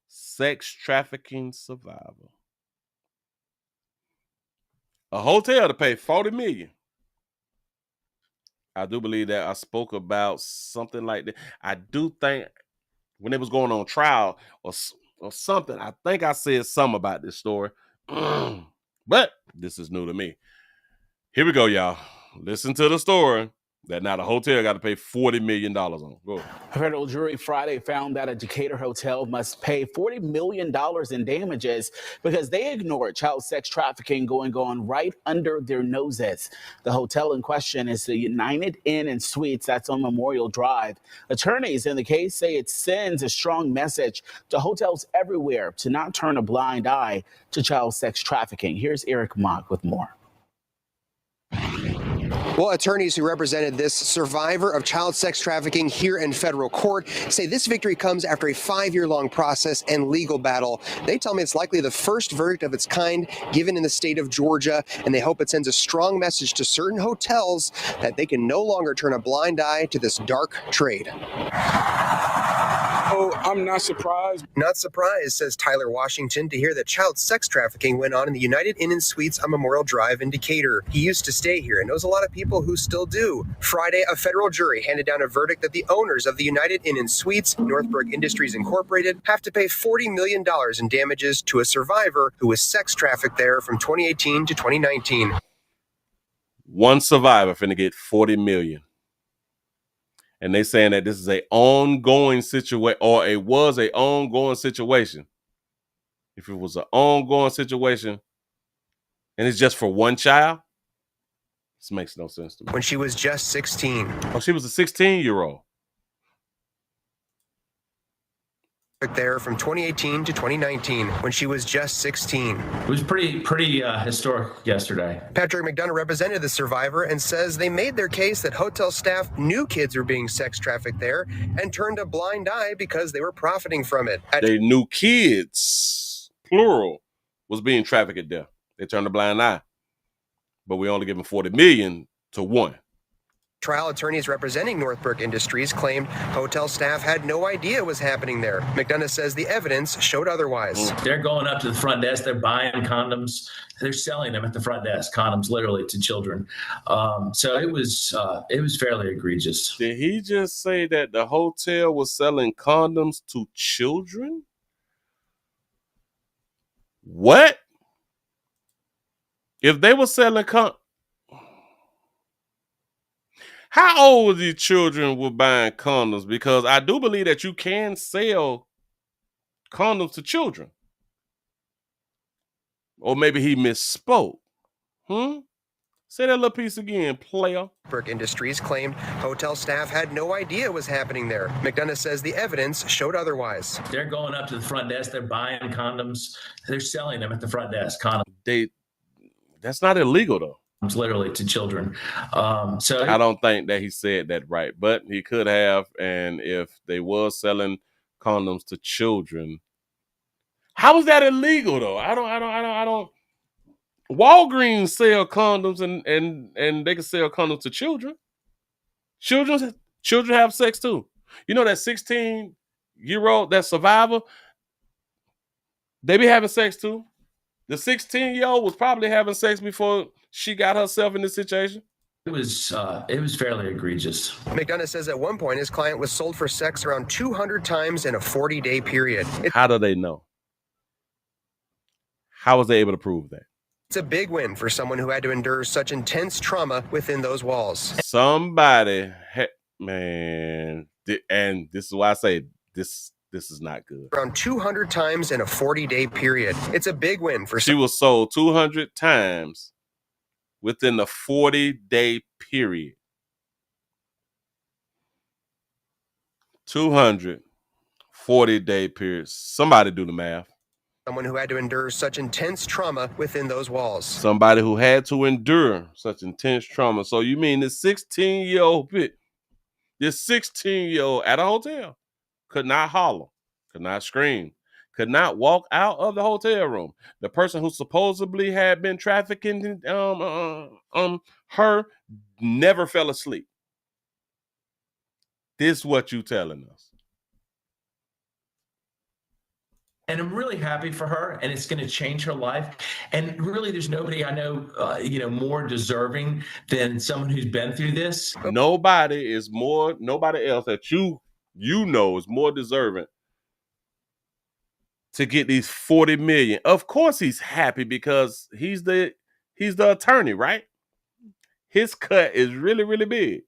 sex trafficking survivor. A hotel to pay $40 million. I do believe that I spoke about something like that. I do think when it was going on trial or something, I think I said something about this story. But this is new to me. Here we go, y'all. Listen to the story that now the hotel got to pay $40 million on. Go. A federal jury Friday found that a Decatur hotel must pay $40 million in damages because they ignored child sex trafficking going on right under their noses. The hotel in question is the United Inn and Suites that's on Memorial Drive. Attorneys in the case say it sends a strong message to hotels everywhere to not turn a blind eye to child sex trafficking. Here's Eric Mock with more. Well, attorneys who represented this survivor of child sex trafficking here in federal court say this victory comes after a 5-year-long process and legal battle. They tell me it's likely the first verdict of its kind given in the state of Georgia, and they hope it sends a strong message to certain hotels that they can no longer turn a blind eye to this dark trade. Oh, I'm not surprised. Not surprised, says Tyler Washington, to hear that child sex trafficking went on in the United Inn and Suites on Memorial Drive in Decatur. He used to stay here and knows a lot of people who still do. Friday, a federal jury handed down a verdict that the owners of the United Inn and Suites, Northbrook Industries Incorporated, have to pay $40 million in damages to a survivor who was sex trafficked there from 2018 to 2019. One survivor finna get $40 million. And they saying that this is a ongoing situation, or it was a ongoing situation. If it was an ongoing situation and it's just for one child, this makes no sense to me. When she was just 16. Oh, she was a 16-year-old. There from 2018 to 2019 when she was just 16. It was pretty historic yesterday. Patrick McDonough represented the survivor and says they made their case that hotel staff knew kids were being sex trafficked there and turned a blind eye because they were profiting from it. They knew kids, plural, was being trafficked there. They turned a blind eye. But we only give them $40 million to one. Trial attorneys representing Northbrook Industries claimed hotel staff had no idea what was happening there. McDonough says the evidence showed otherwise. They're going up to the front desk. They're buying condoms. They're selling them at the front desk, condoms literally to children. So it was fairly egregious. Did he just say that the hotel was selling condoms to children? What? If they were selling how old were these children were buying condoms? Because I do believe that you can sell condoms to children. Or maybe he misspoke. Say that little piece again, player. Northbrook Industries claimed hotel staff had no idea what was happening there. McDonough says the evidence showed otherwise. They're going up to the front desk. They're buying condoms. They're selling them at the front desk. Condoms. That's not illegal though. Literally to children. So I don't think that he said that right, but he could have. And if they were selling condoms to children, how is that illegal though? I don't. Walgreens sell condoms and they can sell condoms to children. Children have sex too. You know that 16-year-old, that survivor, they be having sex too. The 16-year-old was probably having sex before she got herself in this situation. It was fairly egregious. McDonough says at one point his client was sold for sex around 200 times in a 40-day period. How do they know? How was they able to prove that? It's a big win for someone who had to endure such intense trauma within those walls. Somebody, man, and this is why I say this is not good. Around 200 times in a 40-day period. It's a big win for she was sold 200 times within the 40-day period. 240-day period. Somebody do the math. Someone who had to endure such intense trauma within those walls. Somebody who had to endure such intense trauma. So you mean this 16-year-old at a hotel could not holler, could not scream, could not walk out of the hotel room. The person who supposedly had been trafficking her never fell asleep. This is what you telling us. And I'm really happy for her, and it's going to change her life. And really, there's nobody I know, more deserving than someone who's been through this. Nobody else that you know is more deserving to get these 40 million. Of course, he's happy because he's the attorney, right? His cut is really, really big.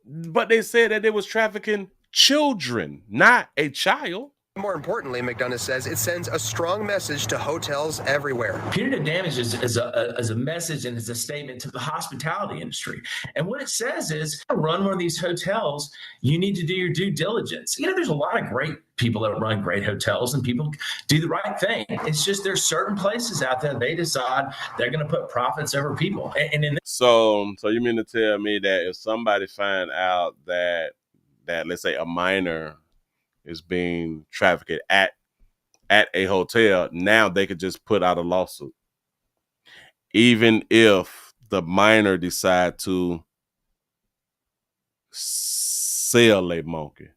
But they said that they was trafficking children, not a child. More importantly, McDonough says it sends a strong message to hotels everywhere. Punitive damage is a message and is a statement to the hospitality industry. And what it says is, to run one of these hotels, you need to do your due diligence. There's a lot of great people that run great hotels and people do the right thing. It's just there's certain places out there they decide they're going to put profits over people. So you mean to tell me that if somebody find out that let's say a minor is being trafficked at a hotel, now they could just put out a lawsuit, even if the minor decide to sell a monkey,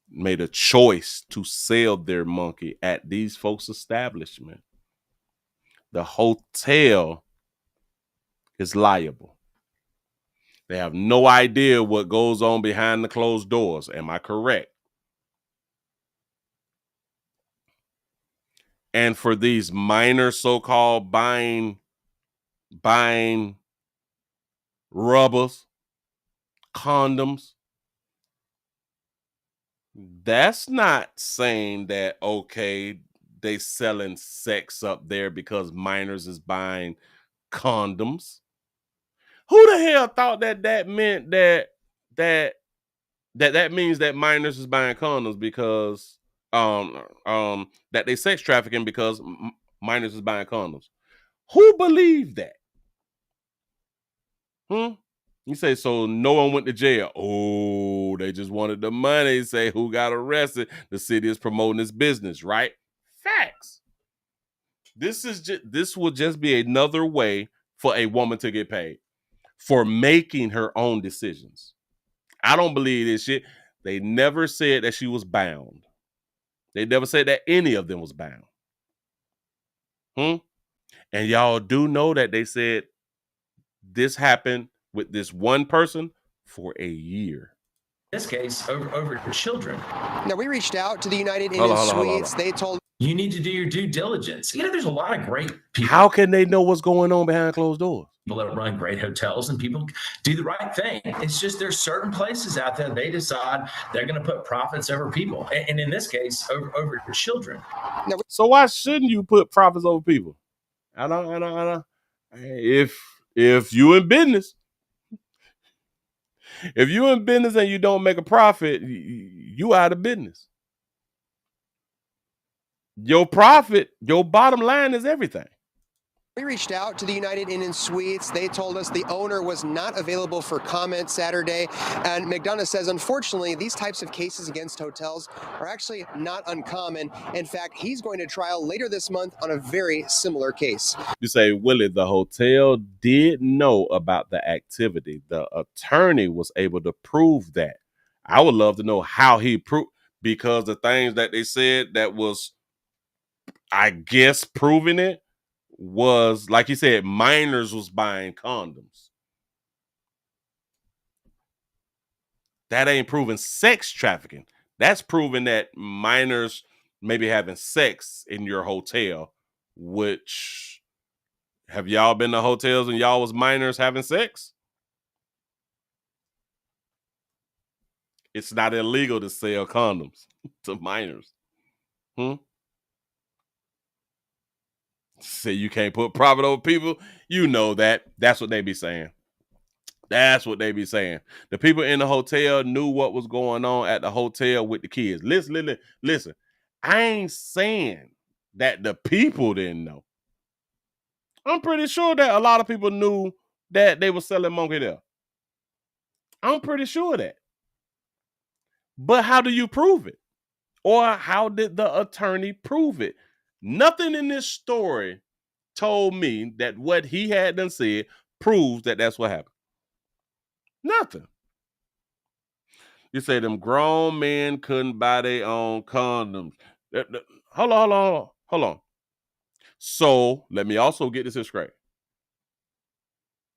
made a choice to sell their monkey at these folks' establishment, the hotel is liable. They have no idea what goes on behind the closed doors. Am I correct? And for these minor so-called buying rubbers, condoms, that's not saying that, okay, they selling sex up there because minors is buying condoms. Who the hell thought that meant that means that minors is buying condoms because that they sex trafficking because minors is buying condoms? Who believed that? You say, so no one went to jail. Oh, they just wanted the money. Say who got arrested? The city is promoting its business, right? Facts. This will just be another way for a woman to get paid for making her own decisions. I don't believe this shit. They never said that she was bound. They never said that any of them was bound. And y'all do know that they said this happened with this one person for a year. In this case, over children. Now, we reached out to the United Hold Inn on. Suites. They told you need to do your due diligence. There's a lot of great people. How can they know what's going on behind closed doors? People that run great hotels and people do the right thing. It's just there's certain places out there they decide they're going to put profits over people, and in this case, over children. So why shouldn't you put profits over people? I don't. If you in business, and you don't make a profit, you out of business. Your profit, your bottom line is everything. We reached out to the United Inn Suites. They told us the owner was not available for comment Saturday. And McDonough says, unfortunately, these types of cases against hotels are actually not uncommon. In fact, he's going to trial later this month on a very similar case. You say, Willie, the hotel did know about the activity. The attorney was able to prove that. I would love to know how he proved, because the things that they said that was, I guess, proving it was, like you said, minors was buying condoms. That ain't proving sex trafficking. That's proving that minors maybe having sex in your hotel, which, have y'all been to hotels and y'all was minors having sex? It's not illegal to sell condoms to minors. Say you can't put profit over people. You know that. That's what they be saying. That's what they be saying. The people in the hotel knew what was going on at the hotel with the kids. Listen. I ain't saying that the people didn't know. I'm pretty sure that a lot of people knew that they were selling monkey there. I'm pretty sure that. But how do you prove it? Or how did the attorney prove it? Nothing in this story told me that what he had done said proves that that's what happened. Nothing. You say them grown men couldn't buy their own condoms. Hold on. So let me also get this straight.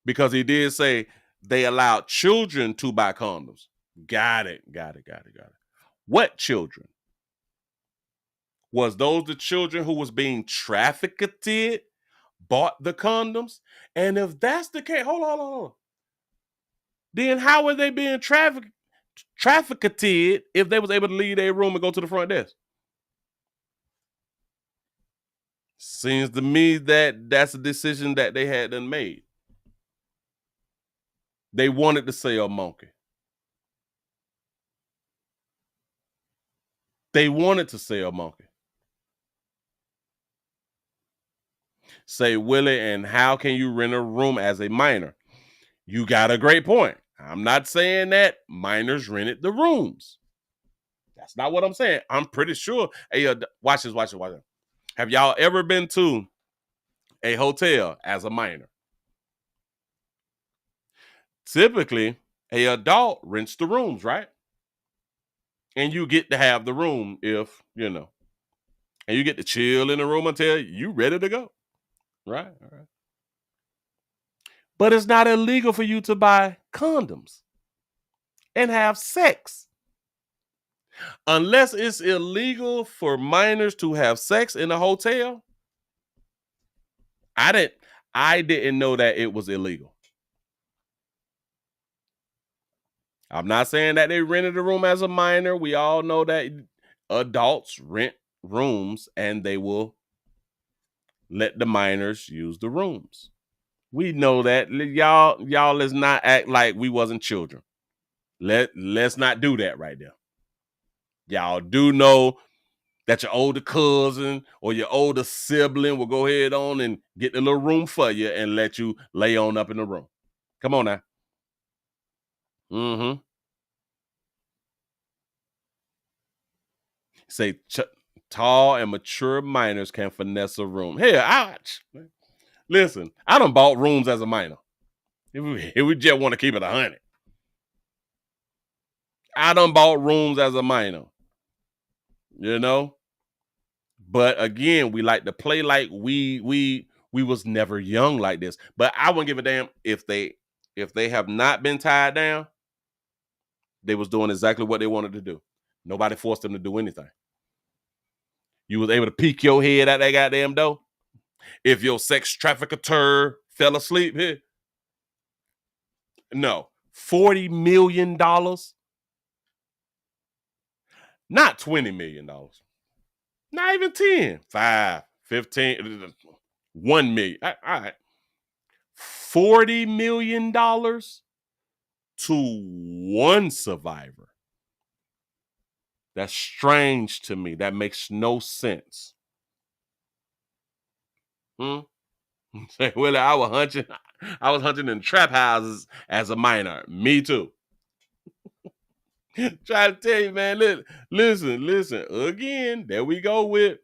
Because he did say they allowed children to buy condoms. Got it. What children? Was those the children who was being trafficked, bought the condoms? And if that's the case, hold on. Then how were they being trafficked if they was able to leave their room and go to the front desk? Seems to me that that's a decision that they had done made. They wanted to sell monkey. They wanted to sell monkey. Say, Willie, and how can you rent a room as a minor? You got a great point. I'm not saying that minors rented the rooms. That's not what I'm saying. I'm pretty sure. Hey, watch this. Have y'all ever been to a hotel as a minor? Typically, an adult rents the rooms, right? And you get to have the room if, and you get to chill in the room until you ready to go. Right. All right. But it's not illegal for you to buy condoms and have sex. Unless it's illegal for minors to have sex in a hotel. I didn't know that it was illegal. I'm not saying that they rented a room as a minor. We all know that adults rent rooms and they will let the minors use the rooms. We know that. Y'all let's not act like we wasn't children. Let's not do that right there. Y'all do know that your older cousin or your older sibling will go ahead on and get the little room for you and let you lay on up in the room. Come on now. Say Tall and mature minors can finesse a room. Hell, listen, I done bought rooms as a minor. If we just want to keep it 100. I done bought rooms as a minor. You know? But again, we like to play like we was never young like this. But I wouldn't give a damn if they have not been tied down. They was doing exactly what they wanted to do. Nobody forced them to do anything. You was able to peek your head at that goddamn door. If your sex trafficker fell asleep here. No. $40 million. Not $20 million. Not even 10. 5, 15, 1 million. All right. $40 million to one survivor. That's strange to me. That makes no sense. Say, Willie, I was hunting in trap houses as a minor. Me too. Try to tell you, man. Listen. Again, there we go with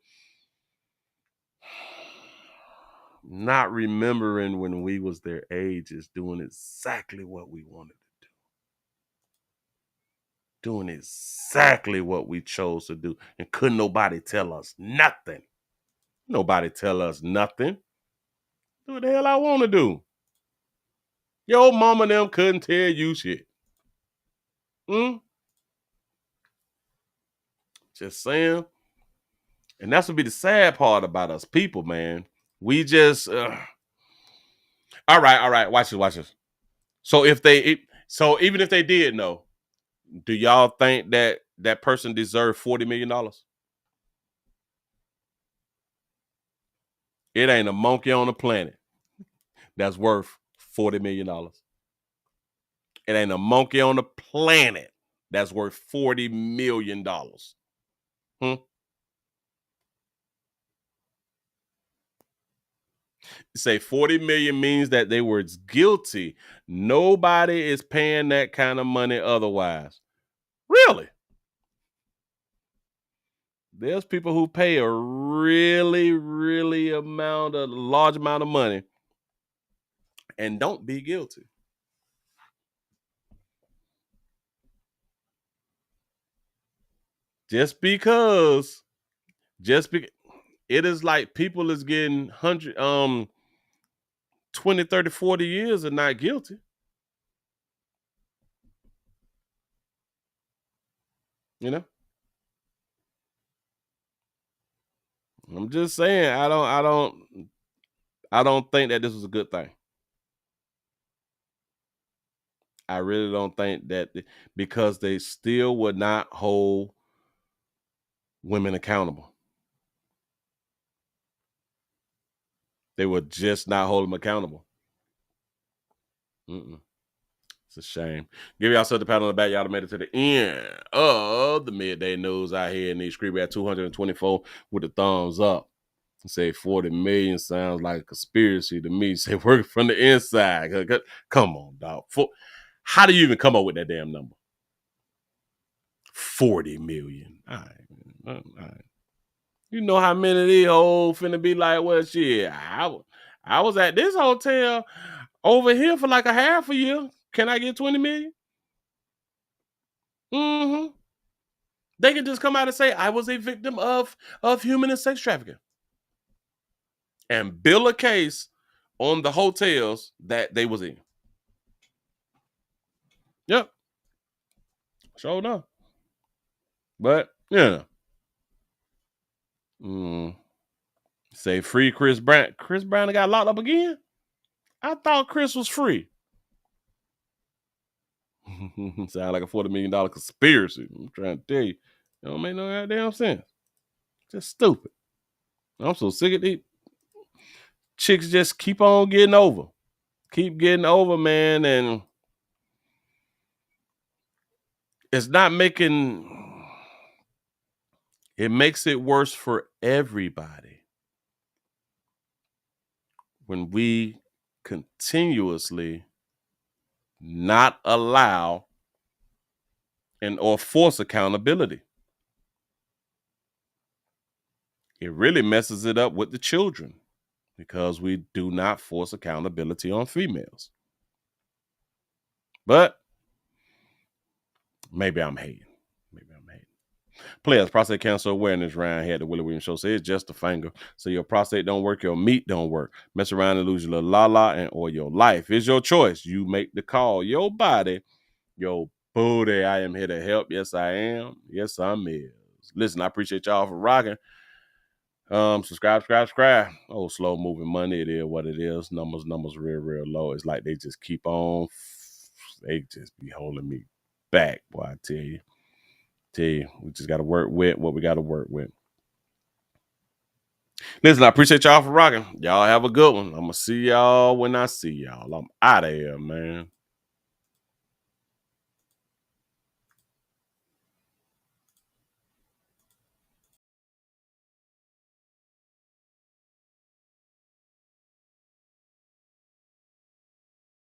not remembering when we was their ages, doing exactly what we wanted to do. Doing exactly what we chose to do. And couldn't nobody tell us nothing. Nobody tell us nothing. Do what the hell I want to do. Your mama and them couldn't tell you shit. Just saying. And that's what be the sad part about us people, man. We just all right. Watch this. So even if they did know, do y'all think that person deserved $40 million? It ain't a monkey on the planet that's worth $40 million. It ain't a monkey on the planet that's worth $40 million. Say 40 million means that they were guilty. Nobody is paying that kind of money otherwise. Really? There's people who pay a really, really large amount of money and don't be guilty. Just because it is like people is getting 20, 30, 40 years and not guilty. You know? I'm just saying, I don't think that this was a good thing. I really don't think that, because they still would not hold women accountable. They would just not hold them accountable. It's a shame. Give yourself the pat on the back. Y'all made it to the end of the midday news out here in these creepy at 224 with the thumbs up. Say 40 million sounds like a conspiracy to me. Say working from the inside. Come on, dog. How do you even come up with that damn number? 40 million. All right. You know how many of these old finna be like, well, shit, I was at this hotel over here for like a half a year. Can I get 20 million? They can just come out and say, I was a victim of human and sex trafficking. And bill a case on the hotels that they was in. Yep. Sure enough. But, yeah. Say free Chris Brown. Chris Brown got locked up again? I thought Chris was free. Sound like a $40 million conspiracy. I'm trying to tell you. It don't make no goddamn sense. Just stupid. I'm so sick of these chicks just keep on getting over. Keep getting over, man. And it's not making... It makes it worse for everybody when we continuously not allow or force accountability. it really messes it up with the children because we do not force accountability on females. But maybe I'm hating. Players, prostate cancer awareness round here at the Willie Williams Show. Say it's just a finger. So your prostate don't work, your meat don't work. Mess around and lose your little la-la and or your life. It's your choice. You make the call. Your body, your booty. I am here to help. Yes, I am. Yes, I'm is. Listen, I appreciate y'all for rocking. Subscribe. Oh, slow moving money. It is what it is. Numbers real low. It's like they just keep on. They just be holding me back, boy, I tell you. We just got to work with what we got to work with. Listen, I appreciate y'all for rocking. Y'all have a good one. I'm going to see y'all when I see y'all. I'm out of here, man.